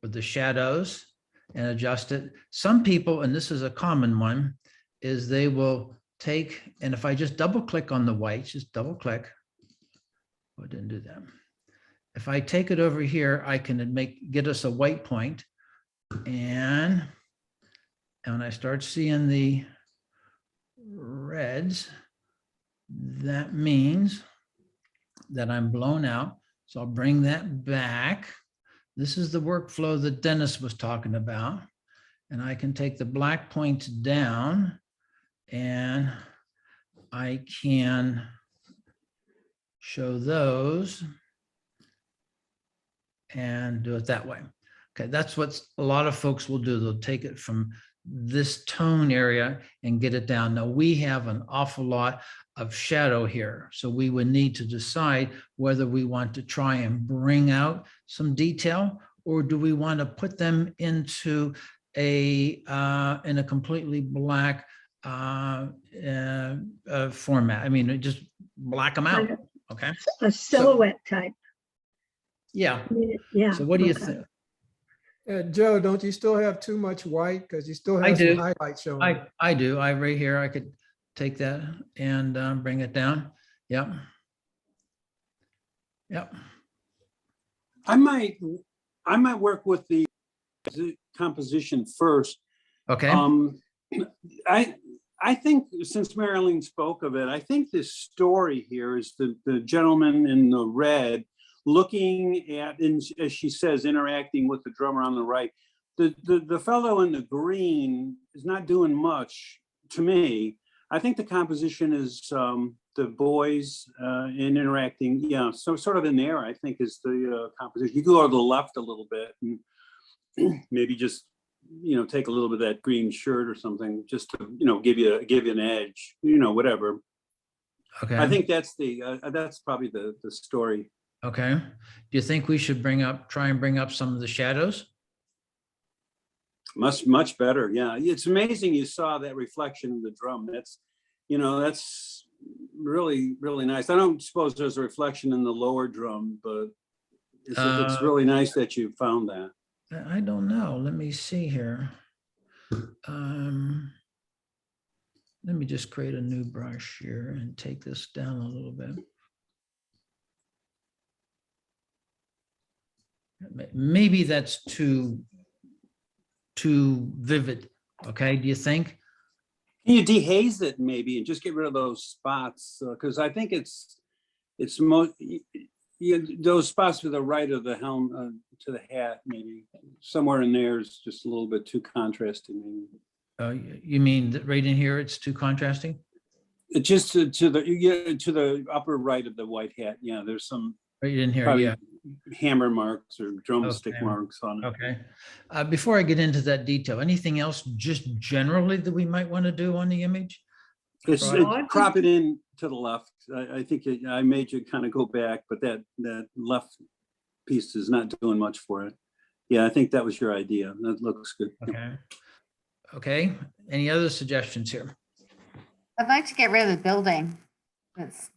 or the shadows and adjust it. Some people, and this is a common one, is they will take, and if I just double click on the whites, just double click. Oh, I didn't do that. If I take it over here, I can get us a white point, and when I start seeing the reds, that means that I'm blown out. So I'll bring that back. This is the workflow that Dennis was talking about. And I can take the black points down, and I can show those and do it that way. Okay, that's what a lot of folks will do. They'll take it from this tone area and get it down. Now we have an awful lot of shadow here, so we would need to decide whether we want to try and bring out some detail, or do we want to put them into a in a completely black format. I mean, just black them out. Okay. A silhouette type. Yeah. Yeah. So what do you okay. think? Joe, don't you still have too much white? Because you still I have some do. highlights showing. I do. I right here, I could take that and bring it down. Yep. Yep. I might work with the composition first. Okay. I think, since Marilyn spoke of it, I think this story here is the gentleman in the red looking at, and as she says, interacting with the drummer on the right. The fellow in the green is not doing much to me. I think the composition is the boys in interacting. Yeah, so sort of in there, I think, is the composition. You go to the left a little bit and maybe just, take a little bit of that green shirt or something, just to, give you an edge, whatever. Okay. I think that's probably the story. Okay. Do you think we should try and bring up some of the shadows? Much better. Yeah. It's amazing you saw that reflection in the drum. That's really, really nice. I don't suppose there's a reflection in the lower drum, but it's really nice that you found that. I don't know. Let me see here. Let me just create a new brush here and take this down a little bit. Maybe that's too vivid. Okay, do you think? Can you dehaze it maybe and just get rid of those spots? Because I think it's those spots to the right of the helm, to the hat, maybe somewhere in there is just a little bit too contrasting. You mean that right in here it's too contrasting? Just to the upper right of the white hat. Yeah, there's some right in here. Yeah, hammer marks or drumstick marks on it. Okay. Before I get into that detail, anything else just generally that we might want to do on the image? Crop it in to the left. I think I made you kind of go back, but that left piece is not doing much for it. Yeah, I think that was your idea. That looks good. Okay. Okay. Any other suggestions here? I'd like to get rid of the building. That's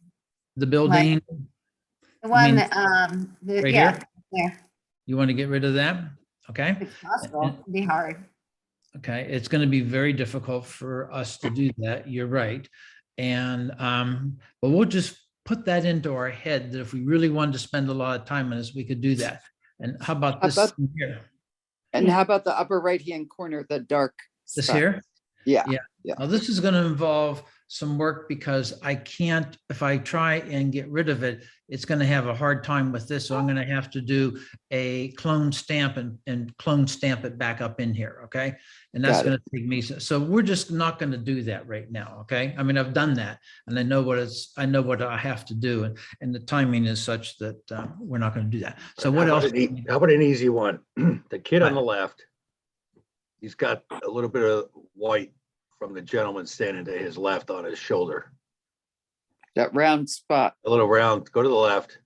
the building. Like, the one that right yeah, here? there. You want to get rid of that? Okay. If it's possible, it'd be hard. Okay, it's going to be very difficult for us to do that. You're right. And but we'll just put that into our head that if we really wanted to spend a lot of time on this, we could do that. And how about this here? And how about the upper right-hand corner, the dark This spot? here? Yeah. Yeah. Now this is going to involve some work because I can't, if I try and get rid of it, it's going to have a hard time with this. So I'm going to have to do a clone stamp and clone stamp it back up in here. Okay. And that's going to take me. So we're just not going to do that right now. Okay. I mean, I've done that and I know what I have to do. And the timing is such that we're not going to do that. So what else? How about an easy one? The kid on the left, he's got a little bit of white from the gentleman standing to his left on his shoulder. That round spot, A little round, go to the left,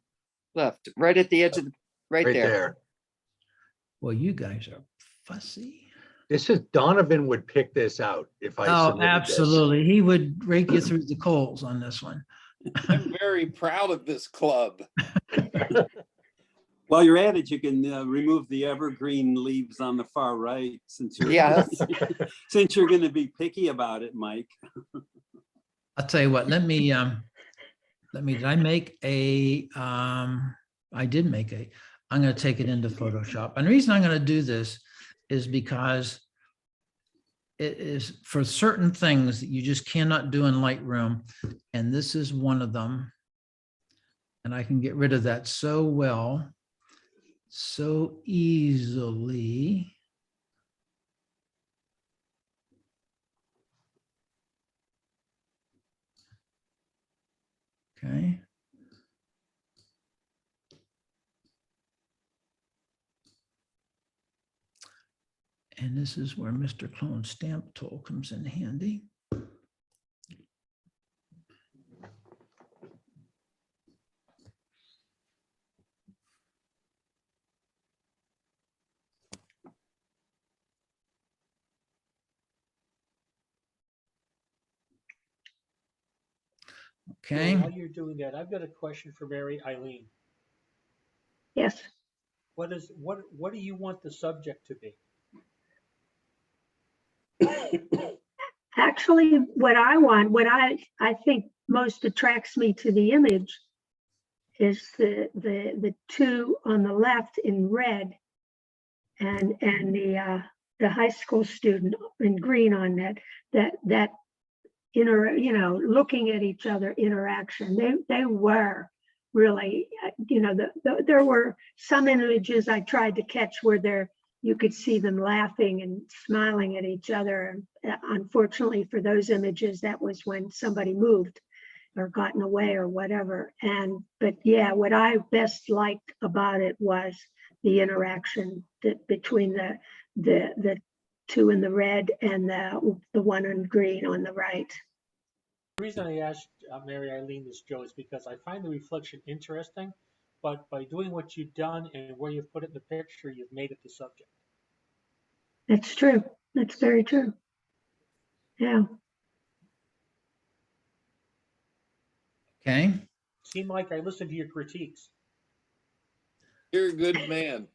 left, right at the edge of the, right right there. there. Well, you guys are fussy. This is, Donovan would pick this out if I Oh, submitted this. absolutely. He would rake you through the coals on this one. I'm very proud of this club. While you're at it, you can remove the evergreen leaves on the far right, since you're, Yes. since you're going to be picky about it, Mike. I'll tell you what, did I make a, I did make I'm going to take it into Photoshop. And the reason I'm going to do this is because it is for certain things that you just cannot do in Lightroom. And this is one of them. And I can get rid of that so well, so easily. Okay. And this is where Mr. Clone Stamp Tool comes in handy. Okay. While you're doing that, I've got a question for Mary Eileen. Yes. What do you want the subject to be? Actually, what I think most attracts me to the image is the two on the left in red and the high school student in green on that looking at each other interaction. They were really, there were some images I tried to catch where you could see them laughing and smiling at each other. And unfortunately for those images, that was when somebody moved or gotten away or whatever. But yeah, what I best liked about it was the interaction between the two in the red and the one in green on the right. The reason I asked Mary Eileen this, Joe, is because I find the reflection interesting, but by doing what you've done and where you've put it in the picture, you've made it the subject. That's true. That's very true. Yeah. Okay. Seemed like I listened to your critiques. You're a good man.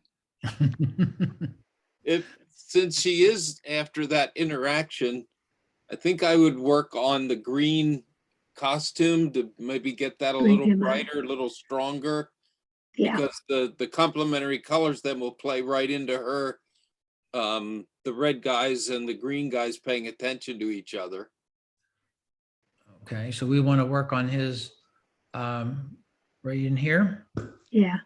Since she is after that interaction, I think I would work on the green costume to maybe get that a little brighter, a little stronger. Yeah. Because the complementary colors then will play right into her, the red guys and the green guys paying attention to each other. Okay, so we want to work on his right in here. Yeah.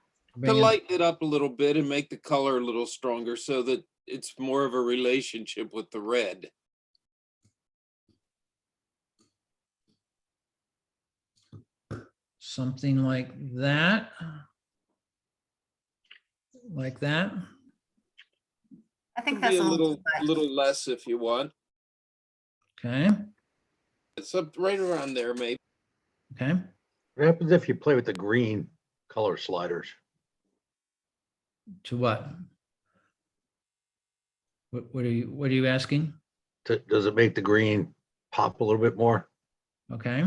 To lighten it up a little bit and make the color a little stronger so that it's more of a relationship with the red. Something like that. Like that. I think Be that's a a little little less if you want. Okay. It's up right around there, maybe. Okay. What happens if you play with the green color sliders? To what? What are you asking? Does it make the green pop a little bit more? Okay.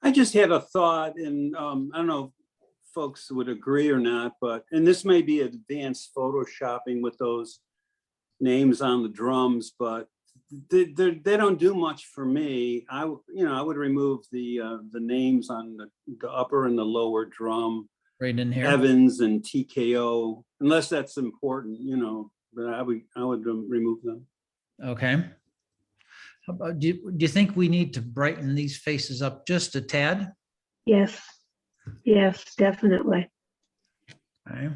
I just had a thought, and I don't know if folks would agree or not, but, and this may be advanced photoshopping with those names on the drums, but they don't do much for me. I would remove the names on the upper and the lower drum. Right in here. Evans and TKO, unless that's important, but I would remove them. Okay. How about, do you think we need to brighten these faces up just a tad? Yes. Yes, definitely. Okay.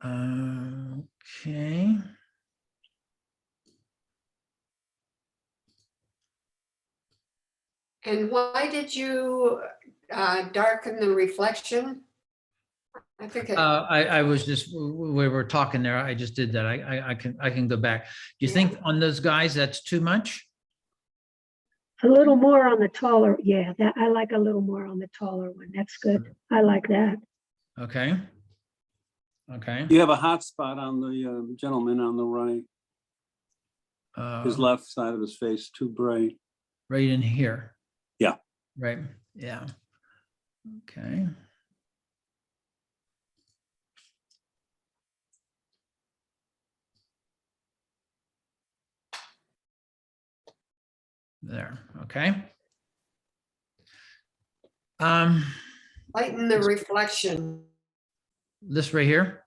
Okay. And why did you darken the reflection I think it, I was just, we were talking there. I just did that. I can go back. Do you think on those guys, that's too much? A little more on the taller, yeah, that, I like a little more on the taller one. That's good. I like that. Okay. Okay. You have a hot spot on the gentleman on the right. His left side of his face too bright. Right in here. Yeah. Right. Yeah. Okay. There. Okay. lighten the reflection. This right here.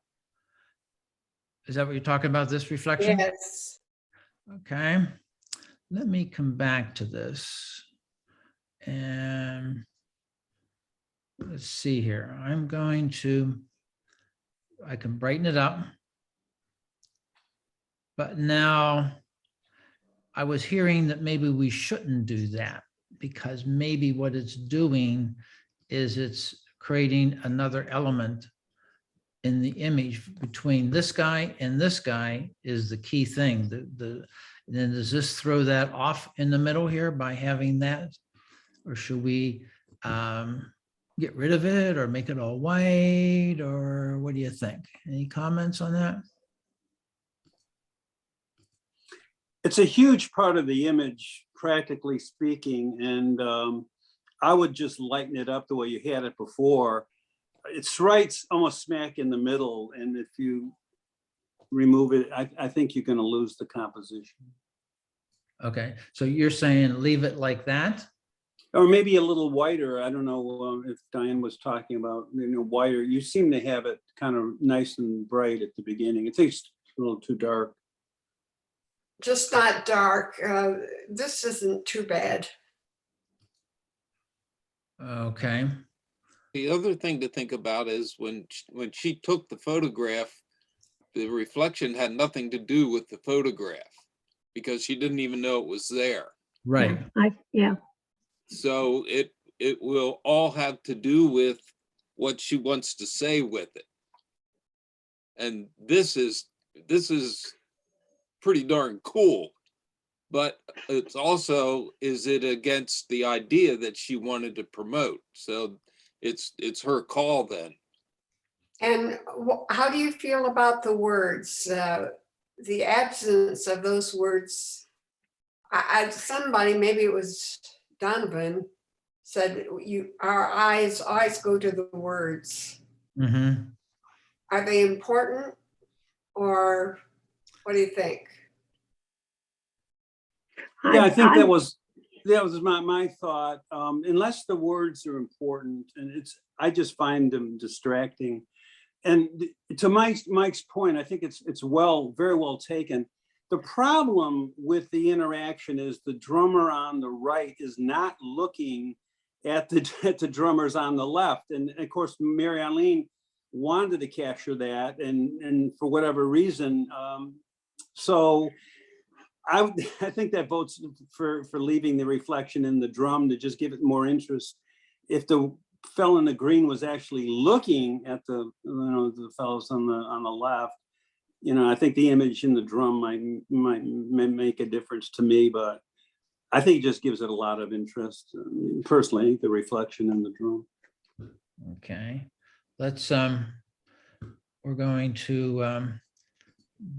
Is that what you're talking about? This reflection? Yes. Okay. Let me come back to this. And let's see here. I'm going to, I can brighten it up. But now I was hearing that maybe we shouldn't do that because maybe what it's doing is it's creating another element in the image between this guy and this guy is the key thing. Then does this throw that off in the middle here by having that? Or should we get rid of it or make it all white? Or what do you think? Any comments on that? It's a huge part of the image, practically speaking, and I would just lighten it up the way you had it before. It's right almost smack in the middle, and if you remove it, I think you're going to lose the composition. Okay, so you're saying leave it like that? Or maybe a little whiter. I don't know if Diane was talking about, whiter. You seem to have it kind of nice and bright at the beginning. I think it's a little too dark. Just not dark. This isn't too bad. Okay. The other thing to think about is when she took the photograph, the reflection had nothing to do with the photograph because she didn't even know it was there. Right. Yeah. So it will all have to do with what she wants to say with it. And this is pretty darn cool, but it's also, is it against the idea that she wanted to promote? So it's her call then. And how do you feel about the words, the absence of those words? Somebody, maybe it was Donovan, said our eyes always go to the words. Mm-hmm. Are they important, or what do you think? Yeah, I think that was my thought. Unless the words are important, and I just find them distracting. And to Mike's point, I think it's very well taken. The problem with the interaction is the drummer on the right is not looking at the drummers on the left, and of course Mary Eileen wanted to capture that, and for whatever reason, so I think that votes for leaving the reflection in the drum to just give it more interest. If the fellow in the green was actually looking at the fellows on the left, I think the image in the drum might make a difference to me, but I think it just gives it a lot of interest. Personally, the reflection in the drum. Okay, let's we're going to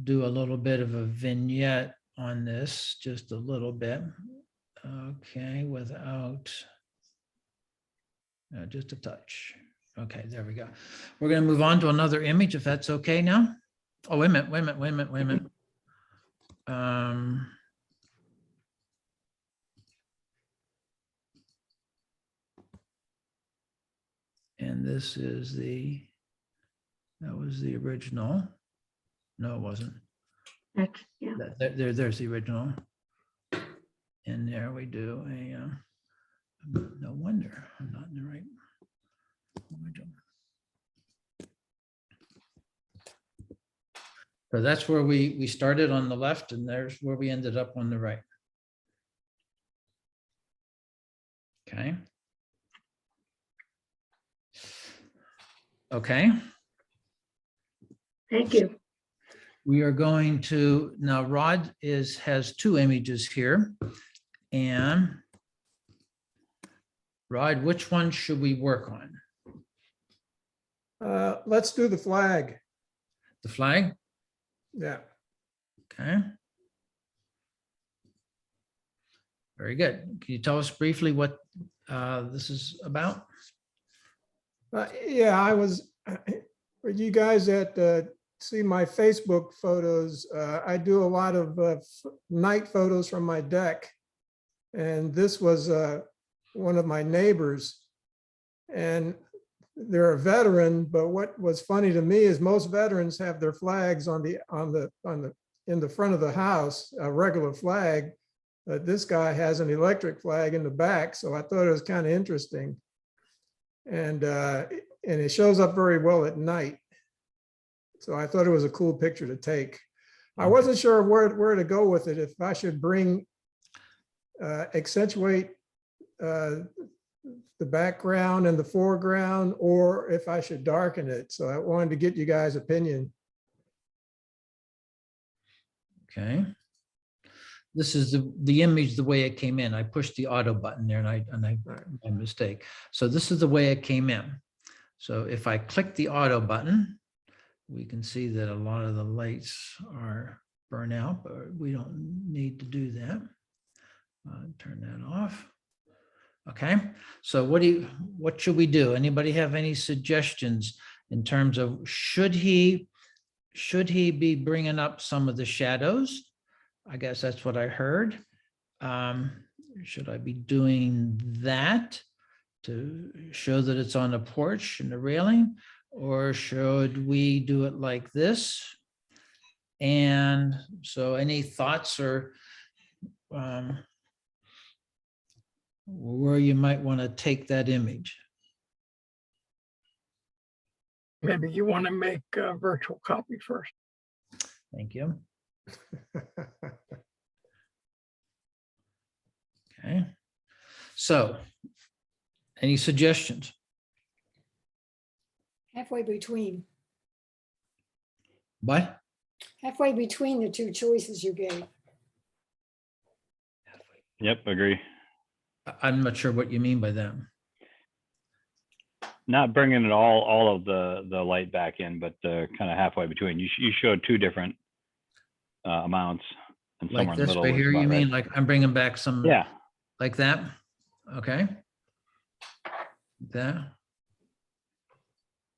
do a little bit of a vignette on this, just a little bit. Okay, without just a touch. Okay, there we go. We're going to move on to another image if that's okay now. Oh, wait a minute. And this is that was the original. No, it wasn't. Yeah. There's the original. And there we do no wonder I'm not in the right original. So that's where we started on the left, and there's where we ended up on the right. Okay. Okay, Thank you. We are going to, now Rod has two images here. And Rod, which one should we work on? Let's do the flag. The flag? Yeah. Okay. Very good. Can you tell us briefly what this is about? Yeah, I was, for you guys that see my Facebook photos, I do a lot of night photos from my deck. And this was one of my neighbors. And they're a veteran, but what was funny to me is most veterans have their flags in the front of the house, a regular flag. But this guy has an electric flag in the back, so I thought it was kind of interesting. And it shows up very well at night. So I thought it was a cool picture to take. I wasn't sure where to go with it, if I should accentuate the background and the foreground, or if I should darken it. So I wanted to get you guys' opinion. Okay. This is the image, the way it came in. I pushed the auto button there and I my mistake. So this is the way it came in. So if I click the auto button, we can see that a lot of the lights are burnt out, but we don't need to do that. Turn that off. Okay, so what should we do? Anybody have any suggestions in terms of should he be bringing up some of the shadows? I guess that's what I heard. Should I be doing that to show that it's on the porch and the railing? Or should we do it like this? And so any thoughts or where you might want to take that image? Maybe you want to make a virtual copy first. Thank you. Okay. So any suggestions? Halfway between, What? halfway between the two choices you gave. Yep, agree. I'm not sure what you mean by that. Not bringing it all of the light back in, but kind of halfway between. You showed two different amounts, and somewhere Like in the this middle right was here, about you mean right. like I'm bringing back some? Yeah. Like that? Okay. That.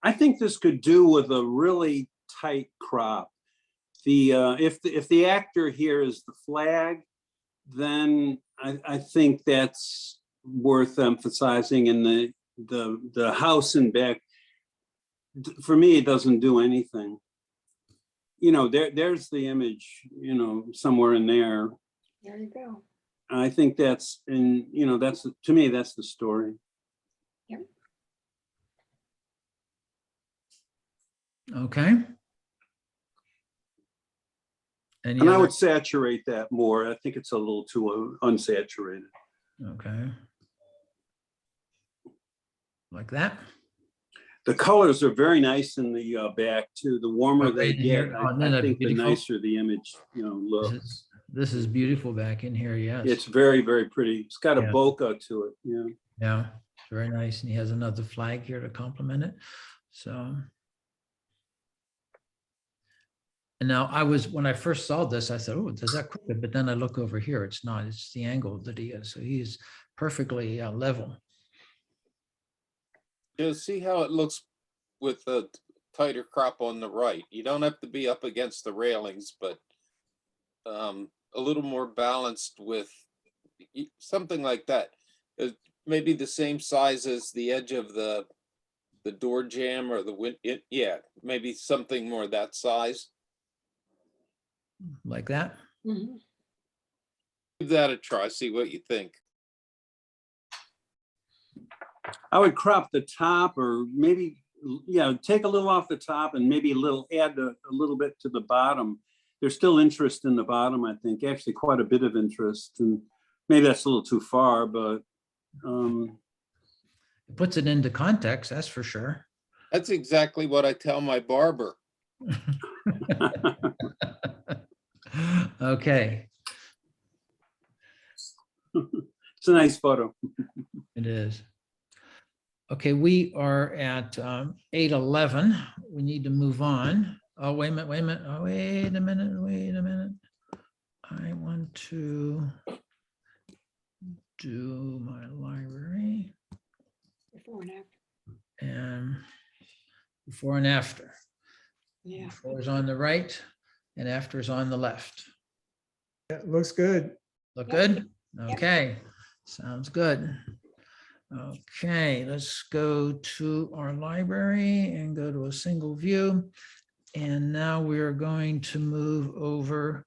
I think this could do with a really tight crop. If the actor here is the flag, then I think that's worth emphasizing. And the house in back, for me, it doesn't do anything. You know, there's the image, you know, somewhere in there. There you go. I think that's, and you know, that's, to me, that's the story. Yep. Okay. And I would saturate that more. I think it's a little too unsaturated. Okay. Like that? The colors are very nice in the back too. The warmer Oh, they right in get, here. Oh, isn't I that think the beautiful? nicer the image, you know, looks. This is beautiful back in here, yes. It's very, very pretty. It's got a Yeah. bokeh to it, yeah. Yeah, it's very nice. And he has another flag here to complement it. So. And now when I first saw this, I thought, oh, does that crooked? But then I look over here, it's not, it's the angle that he is. So he's perfectly level. You see how it looks with the tighter crop on the right. You don't have to be up against the railings, but a little more balanced with something like that. Maybe the same size as the edge of the door jamb or the wind. Yeah, maybe something more that size. Like that? Mm-hmm. Give that a try, see what you think. I would crop the top, or maybe, yeah, take a little off the top and maybe add a little bit to the bottom. There's still interest in the bottom, I think, actually quite a bit of interest. And maybe that's a little too far, but. It puts it into context, that's for sure. That's exactly what I tell my barber. Okay, It's a nice photo. it is. Okay, we are at 8:11. We need to move on. Oh, wait a minute, wait a minute. Oh, wait a minute, wait a minute. I want to do my library Before and after. and before and after. Yeah. Before is on the right and after is on the left. It looks good. Look Yep. good? Okay, sounds good. Okay, let's go to our library and go to a single view. And now we are going to move over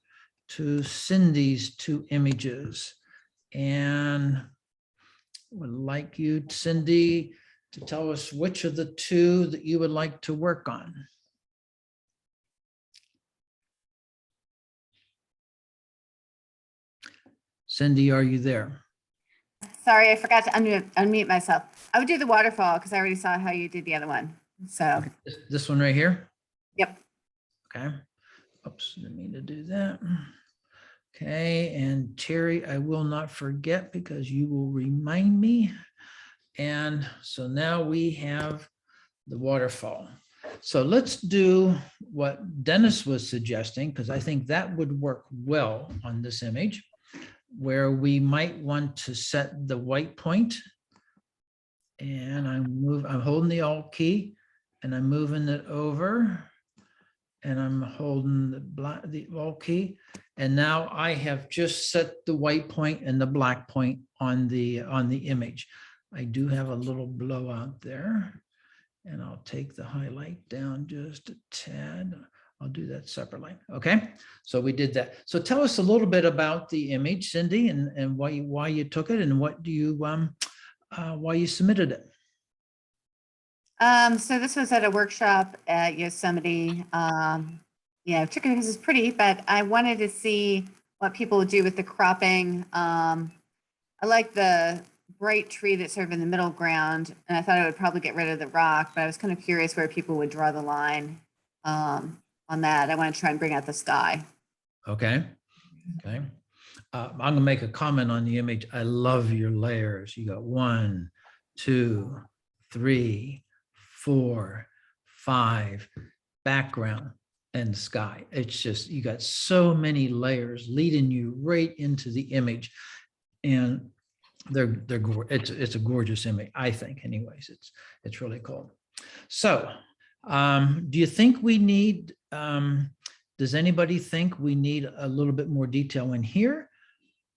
to Cindy's 2 images. And would like you, Cindy, to tell us which of the 2 that you would like to work on. Cindy, are you there? Sorry, I forgot to unmute myself. I would do the waterfall because I already saw how you did the other one. So, This one right here? yep. Okay. Oops, didn't mean to do that. Okay, and Terry, I will not forget because you will remind me. And so now we have the waterfall. So let's do what Dennis was suggesting, because I think that would work well on this image, where we might want to set the white point. And I'm holding the Alt key and I'm moving it over. And I'm holding the Alt key. And now I have just set the white point and the black point on the image. I do have a little blowout there. And I'll take the highlight down just a tad. I'll do that separately. Okay, so we did that. So tell us a little bit about the image, Cindy, and why you took it and what do you why you submitted it. So this was at a workshop at Yosemite. Yeah, I took it because it's pretty, but I wanted to see what people would do with the cropping. I like the bright tree that's sort of in the middle ground, and I thought I would probably get rid of the rock, but I was kind of curious where people would draw the line on that. I want to try and bring out the sky. Okay. Okay. I'm gonna make a comment on the image. I love your layers. You got 1, 2, 3, 4, 5, background and sky. It's just, you got so many layers leading you right into the image. And it's a gorgeous image, I think. Anyways, it's really cool. So do you think we need, does anybody think we need a little bit more detail in here?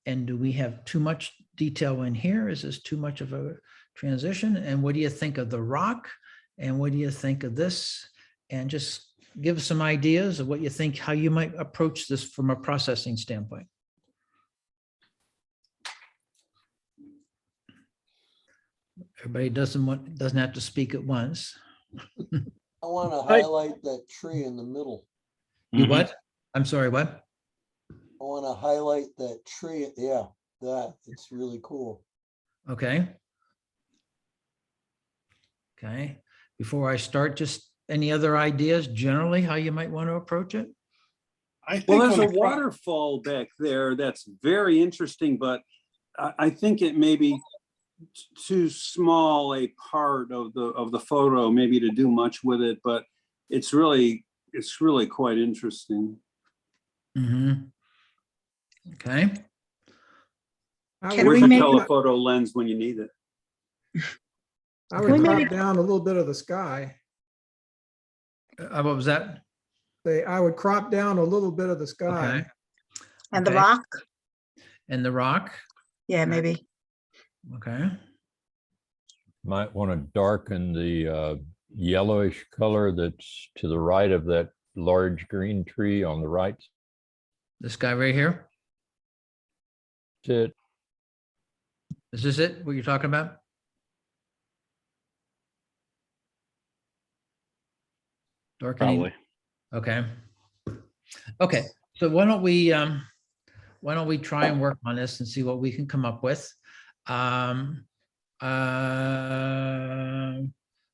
And do we have too much detail in here? Is this too much of a transition? And what do you think of the rock? And what do you think of this? And just give us some ideas of what you think, how you might approach this from a processing standpoint. Everybody doesn't have to speak at once. I want to highlight that tree in the middle. You what? I'm sorry, what? I want to highlight that tree. Yeah, it's really cool. Okay. Okay. Before I start, just any other ideas generally how you might want to approach it? Well, there's a waterfall back there that's very interesting, but I think it may be too small a part of the photo maybe to do much with it, but it's really quite interesting. Mm-hmm. Okay. Where's the telephoto lens when you need it? I would crop down a little bit of the sky. What was that? I would crop down a little bit of the sky. Okay. And the rock? And the rock? Yeah, maybe. Okay. Might want to darken the yellowish color that's to the right of that large green tree on the right. This guy right here? That's it. Is this it? What you're talking about? Darkening? Probably. Okay. Okay. So why don't we try and work on this and see what we can come up with?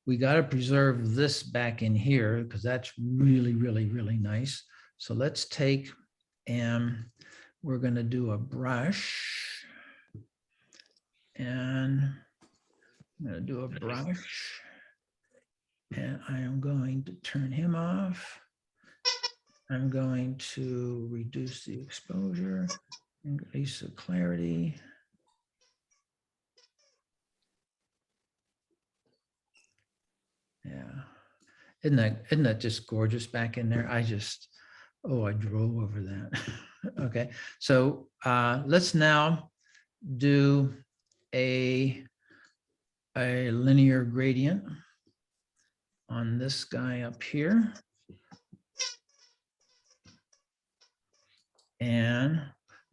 we got to preserve this back in here because that's really, really, really nice. So let's take, and we're going to do a brush. And I'm going to do a brush. And I am going to turn him off. I'm going to reduce the exposure, increase the clarity. Yeah. Isn't that just gorgeous back in there? I drove over that. Okay. So let's now do a linear gradient on this guy up here. And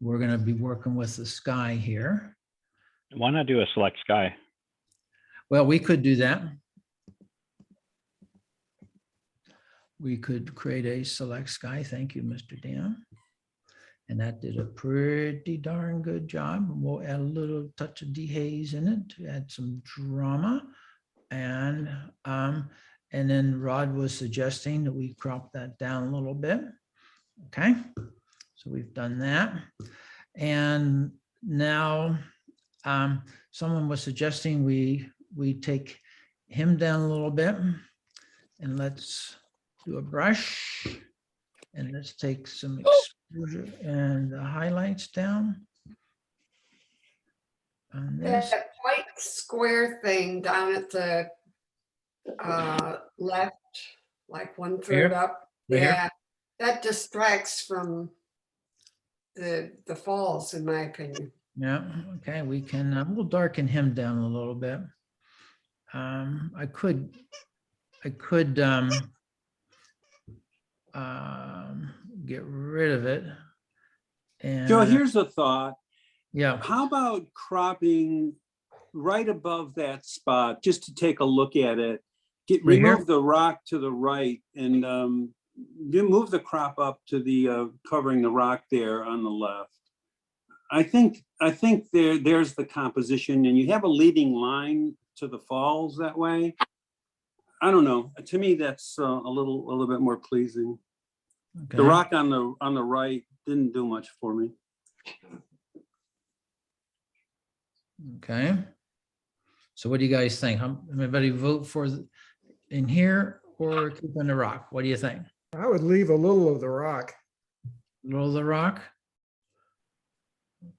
we're going to be working with the sky here. Why not do a select sky? Well, we could do that. We could create a select sky. Thank you, Mr. Dan. And that did a pretty darn good job. We'll add a little touch of dehaze in it to add some drama. And then Rod was suggesting that we crop that down a little bit. Okay, so we've done that. And now someone was suggesting we take him down a little bit, and let's do a brush, and let's take some exposure and the highlights down on this. That white square thing down at the left, like 1/3 Here? up. Right here? Yeah, that distracts from the falls, in my opinion. Yeah, okay, we can, we'll darken him down a little bit. I could get rid of it. And Joe, here's a thought. yeah, How about cropping right above that spot, just to take a look at it? Right here? Remove the rock to the right and you move the crop up to the covering the rock there on the left. I think there's the composition, and you have a leading line to the falls that way. I don't know. To me, that's a little bit more pleasing. okay. The rock on the right didn't do much for me. Okay. So what do you guys think? Everybody vote for in here or keep on the rock? What do you think? I would leave a little of the rock. Little of the rock?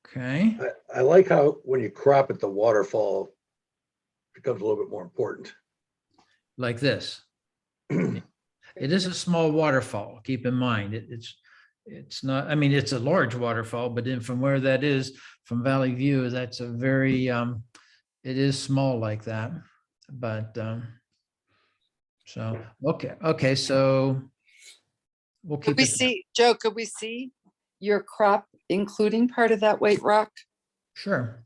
Okay. I like how when you crop it, the waterfall becomes a little bit more important. Like this. It is a small waterfall. Keep in mind, it's not, I mean, it's a large waterfall, but then from where that is, from Valley View, that's a very, it is small like that. But so, okay, so we'll Could keep we it. see, Joe, could we see your crop including part of that white rock? Sure.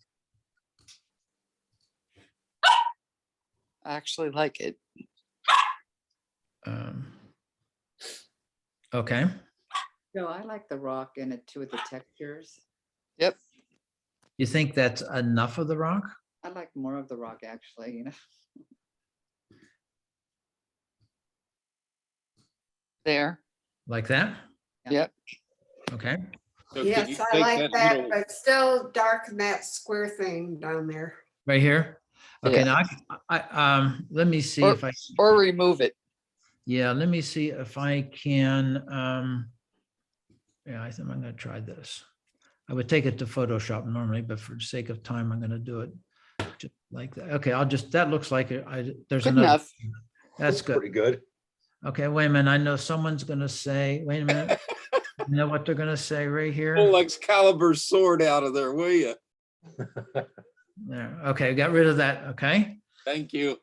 I actually like it. Okay. No, I like the rock in it too, with the textures. Yep. You think that's enough of the rock? I like more of the rock, actually, you know. There. Like that? Yep. Okay. So could you Yes, I take like that, little- but still darken that square thing down there. Right here? Okay, Yeah. now I let me see Or- if I, Or remove it. yeah, let me see if I can, yeah, I think I'm gonna try this. I would take it to Photoshop normally, but for the sake of time, I'm gonna do it just like that. Okay, that looks like it. There's Good another. enough. That's good. Pretty good. Okay, wait a minute. I know someone's gonna say, wait a minute. You know what they're gonna say right here? Pull Excalibur's sword out of there, will you? There. Okay, got rid of that. Okay. Thank you.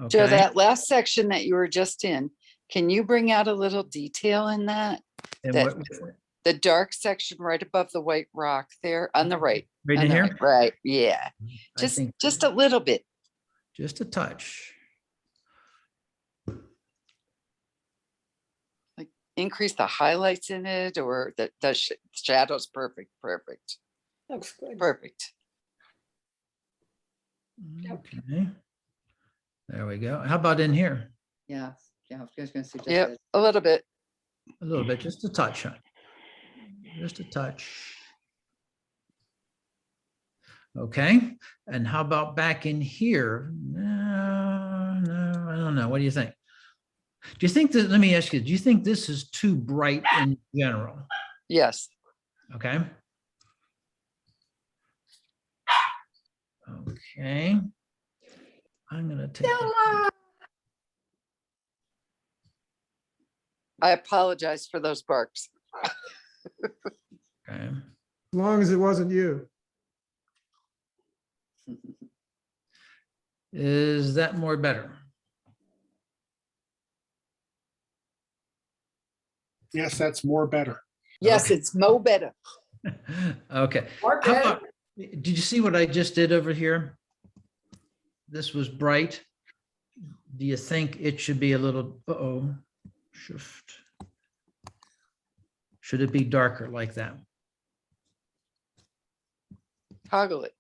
Joe, Okay. that last section that you were just in, can you bring out a little detail in that? And that- what- The dark section right above the white rock there on the right. Right on in the here? right, right, yeah. I think Just a little bit. just a touch. Like increase the highlights in it, or the shadows. Perfect. Looks good. Perfect. Okay. There we go. How about in here? Yeah, I was just gonna suggest Yep, that. a little bit. A little bit, just a touch, huh? Just a touch. Okay, and how about back in here? No, I don't know. What do you think? Do you think that, let me ask you, do you think this is too bright in general? Yes. Okay. Okay. I'm gonna take. I apologize for those barks. Okay. As long as it wasn't you. Is that more better? Yes, that's more better. Yes, it's mo better. Okay. Or How better. about, did you see what I just did over here? This was bright. Do you think it should be a little, shift? Should it be darker like that? Toggle it.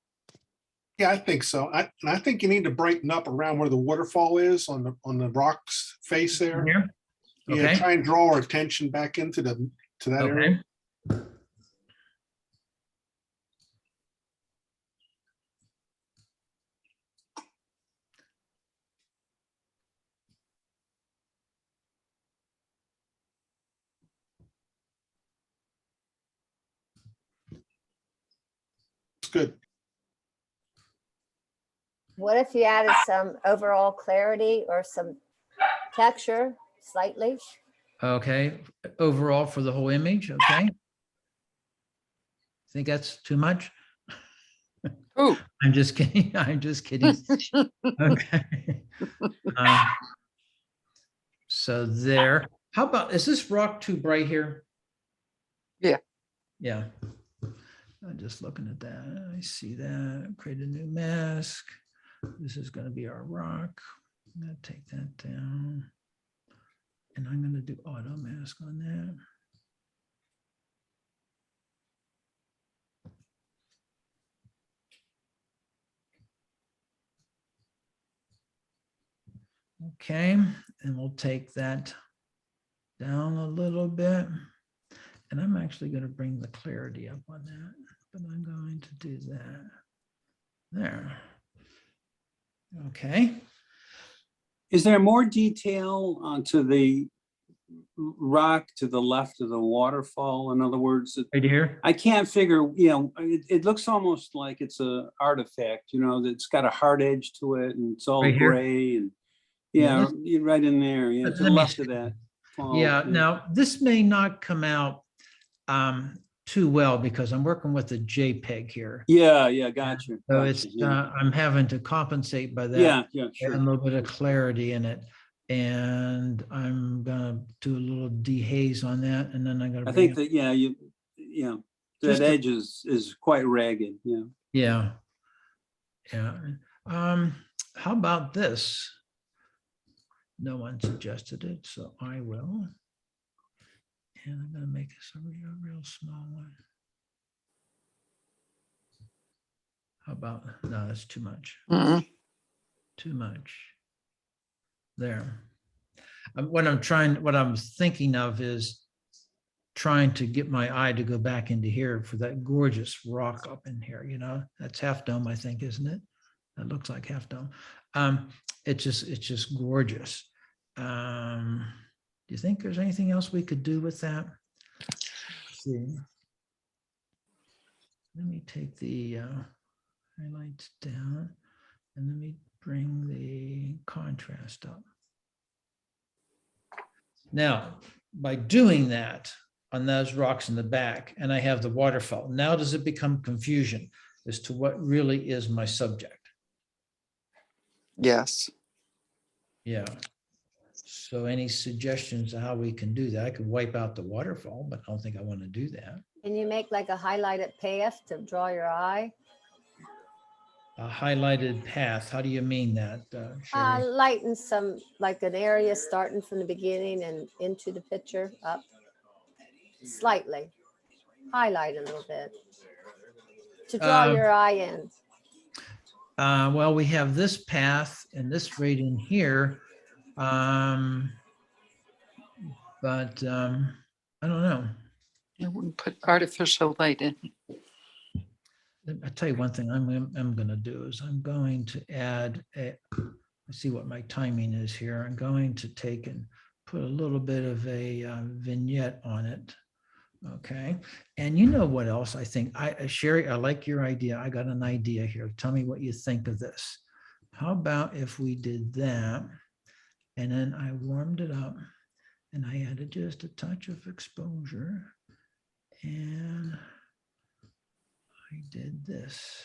Yeah, I think so. I think you need to brighten up around where the waterfall is on the rocks face there. Here? Yeah, Okay. try and draw our attention back into that area. Okay. It's good. What if you added some overall clarity or some texture slightly? Okay, overall for the whole image, okay? Think that's too much? Ooh. I'm just kidding, I'm just kidding. Okay. So there, how about, is this rock too bright here? Yeah. Yeah. I'm just looking at that. I see that. Create a new mask. This is going to be our rock. I'm going to take that down. And I'm going to do auto mask on that. Okay, and we'll take that down a little bit. And I'm actually going to bring the clarity up on that, but I'm going to do that. There. Okay. Is there more detail onto the rock to the left of the waterfall? In other words, Right here? I can't figure, it looks almost like it's a artifact, that's got a hard edge to it and it's all Right here? gray and Yeah, right in there. Yeah, to the left of that. Yeah, now this may not come out too well because I'm working with a JPEG here. Yeah, gotcha. So Gotcha, it's yeah. I'm having to compensate by that. Yeah, sure. And a little bit of clarity in it. And I'm gonna do a little dehaze on that, and then I'm gonna. I think that that edge is quite ragged. Yeah. Yeah. How about this? No one suggested it, so I will. And I'm gonna make this a real small one. How about, no, that's too much. Too much. There. What I'm thinking of is trying to get my eye to go back into here for that gorgeous rock up in here, that's Half Dome, I think, isn't it? That looks like Half Dome. It's just gorgeous. Do you think there's anything else we could do with that? Let's see. Let me take the highlights down and let me bring the contrast up. Now, by doing that on those rocks in the back, and I have the waterfall, now does it become confusion as to what really is my subject? Yes. Yeah. So any suggestions of how we can do that? I could wipe out the waterfall, but I don't think I want to do that. Can you make like a highlighted path to draw your eye? A highlighted path, how do you mean that, Sherry? Lighten some, like an area starting from the beginning and into the picture up slightly. Highlight a little bit to draw your eye in. Well, we have this path and this right in here. But I don't know. I wouldn't put artificial light in. I'll tell you one thing I'm going to do is I'm going to add let's see what my timing is here. I'm going to take and put a little bit of a vignette on it. Okay. And you know what else I think? Sherry, I like your idea. I got an idea here. Tell me what you think of this. How about if we did that and then I warmed it up and I added just a touch of exposure and I did this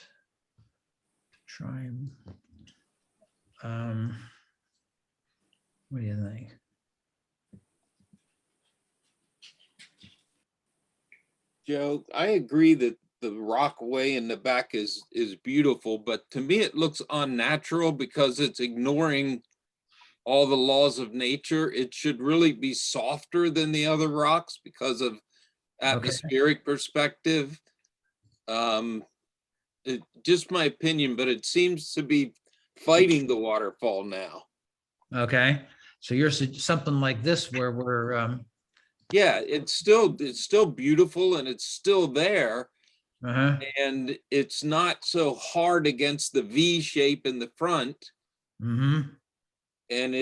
to try and, what do you think? Joe, I agree that the rock way in the back is beautiful, but to me it looks unnatural because it's ignoring all the laws of nature. It should really be softer than the other rocks because of atmospheric perspective. Just my opinion, but it seems to be fighting the waterfall now. Okay. So you're something like this where we're yeah, it's still beautiful and it's still there. Uh-huh. And it's not so hard against the V shape in the front. Mm-hmm. And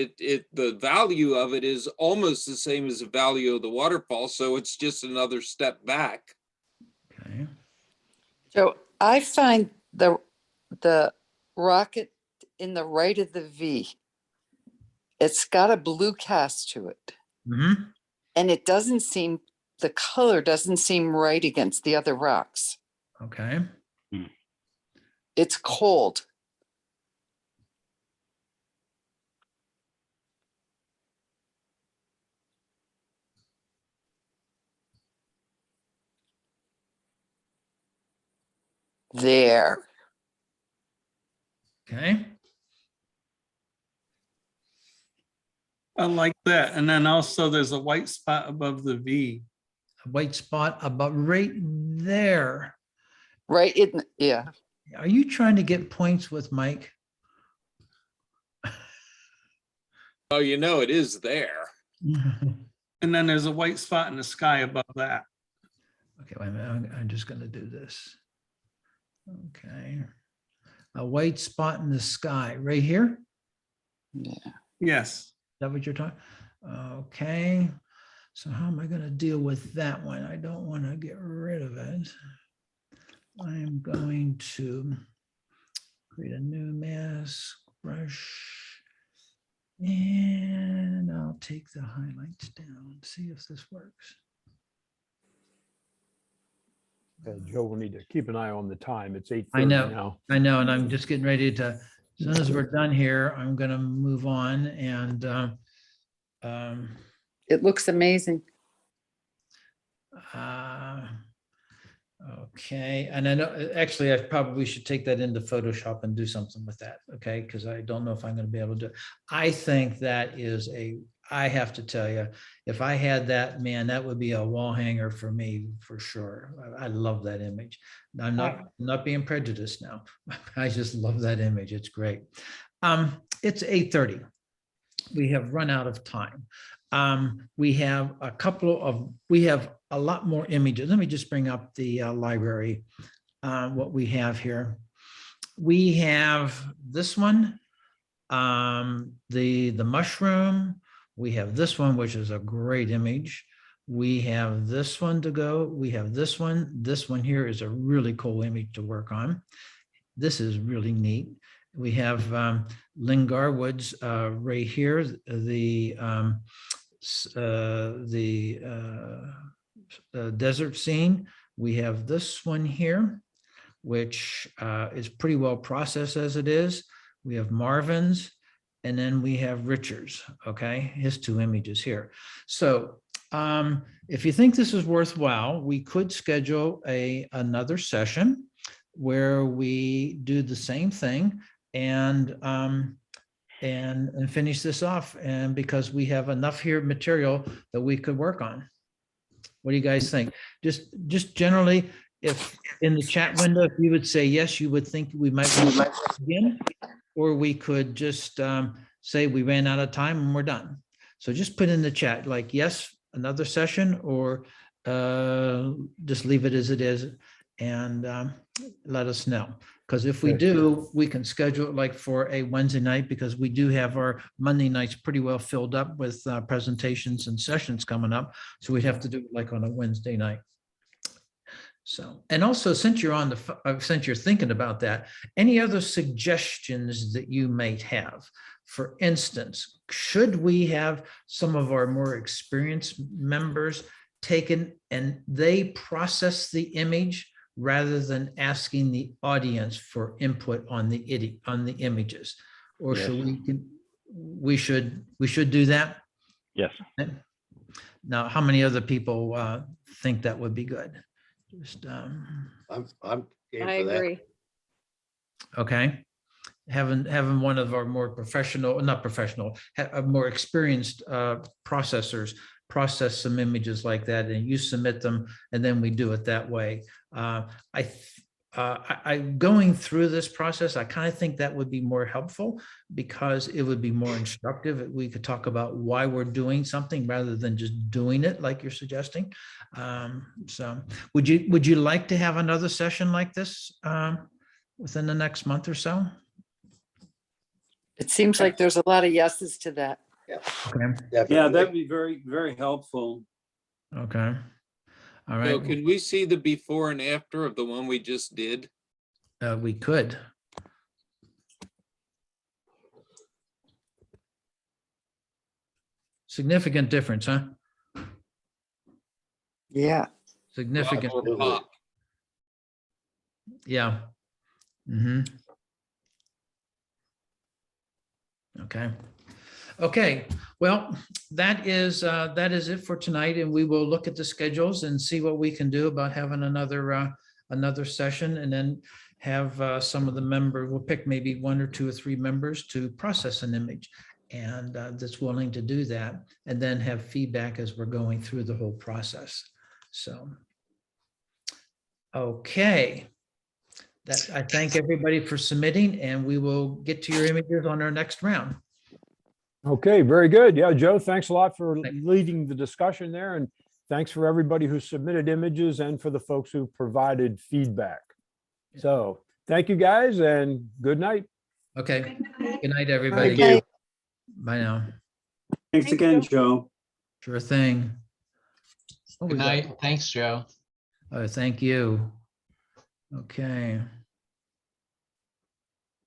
the value of it is almost the same as the value of the waterfall. So it's just another step back. Okay. So I find the rocket in the right of the V, it's got a blue cast to it. Mm-hmm. And it doesn't seem, the color doesn't seem right against the other rocks. Okay. It's cold. There. Okay. I like that. And then also there's a white spot above the V. A white spot about right there. Right in, yeah. Are you trying to get points with Mike? Oh, you know, it is there. And then there's a white spot in the sky above that. Okay, wait a minute. I'm just going to do this. Okay. A white spot in the sky right here. Yeah. Yes. Is that what you're talking? Okay. So how am I going to deal with that one? I don't want to get rid of it. I'm going to create a new mask brush. And I'll take the highlights down, see if this works. Joe will need to keep an eye on the time. It's 8:30 I know, now. I know, and I'm just getting ready to, as soon as we're done here, I'm gonna move on and It looks amazing. okay, and I know, actually, I probably should take that into Photoshop and do something with that, okay? Because I don't know if I'm gonna be able to do it. I think that is I have to tell you, if I had that, man, that would be a wall hanger for me, for sure. I love that image. I'm not being prejudiced now. I just love that image. It's great. It's 8:30. We have run out of time. We have a lot more images. Let me just bring up the library, what we have here. We have this one, the mushroom. We have this one, which is a great image. We have this one to go. We have this one. This one here is a really cool image to work on. This is really neat. We have Lynn Garwood's right here, the desert scene. We have this one here, which is pretty well processed as it is. We have Marvin's, and then we have Richard's, okay? His two images here. So if you think this is worthwhile, we could schedule another session where we do the same thing and finish this off. And because we have enough here material that we could work on. What do you guys think? Just generally, if in the chat window, if you would say yes, you would think we might want to begin, or we could just say we ran out of time and we're done. So just put in the chat like, yes, another session, or just leave it as it is and let us know. Because if we do, we can schedule it like for a Wednesday night, because we do have our Monday nights pretty well filled up with presentations and sessions coming up. So we'd have to do it like on a Wednesday night. So, and also since you're on since you're thinking about that, any other suggestions that you might have? For instance, should we have some of our more experienced members taken and they process the image rather than asking the audience for input on the images? Or Yes. should we should do that? Yes. Now, how many other people think that would be good? Just I'm game I for that. agree. okay. Having one of our more professional, not professional, more experienced processors process some images like that, and you submit them, and then we do it that way. I going through this process, I kind of think that would be more helpful, because it would be more instructive. We could talk about why we're doing something rather than just doing it like you're suggesting. So would you like to have another session like this within the next month or so? It seems like there's a lot of yeses to that. Okay. Yeah, that'd be very, very helpful. Okay. All So right. can we see the before and after of the one we just did? We could. Significant difference, huh? Yeah. Significant. Absolutely. Yeah. Mm-hmm. Okay. Okay. Well, that is it for tonight, and we will look at the schedules and see what we can do about having another session, and then have some of the members. We'll pick maybe 1 or 2 or 3 members to process an image, and that's willing to do that, and then have feedback as we're going through the whole process. So, okay. I thank everybody for submitting, and we will get to your images on our next round. Okay, very good. Yeah, Joe, thanks a lot for leading the discussion there. And thanks for everybody who submitted images and for the folks who provided feedback. So thank you guys, and good night. Okay. Good night, everybody. Thank you. Bye now. Thanks again, Joe. Sure thing. Oh, Good night. Thanks, Joe. Thank you. Okay.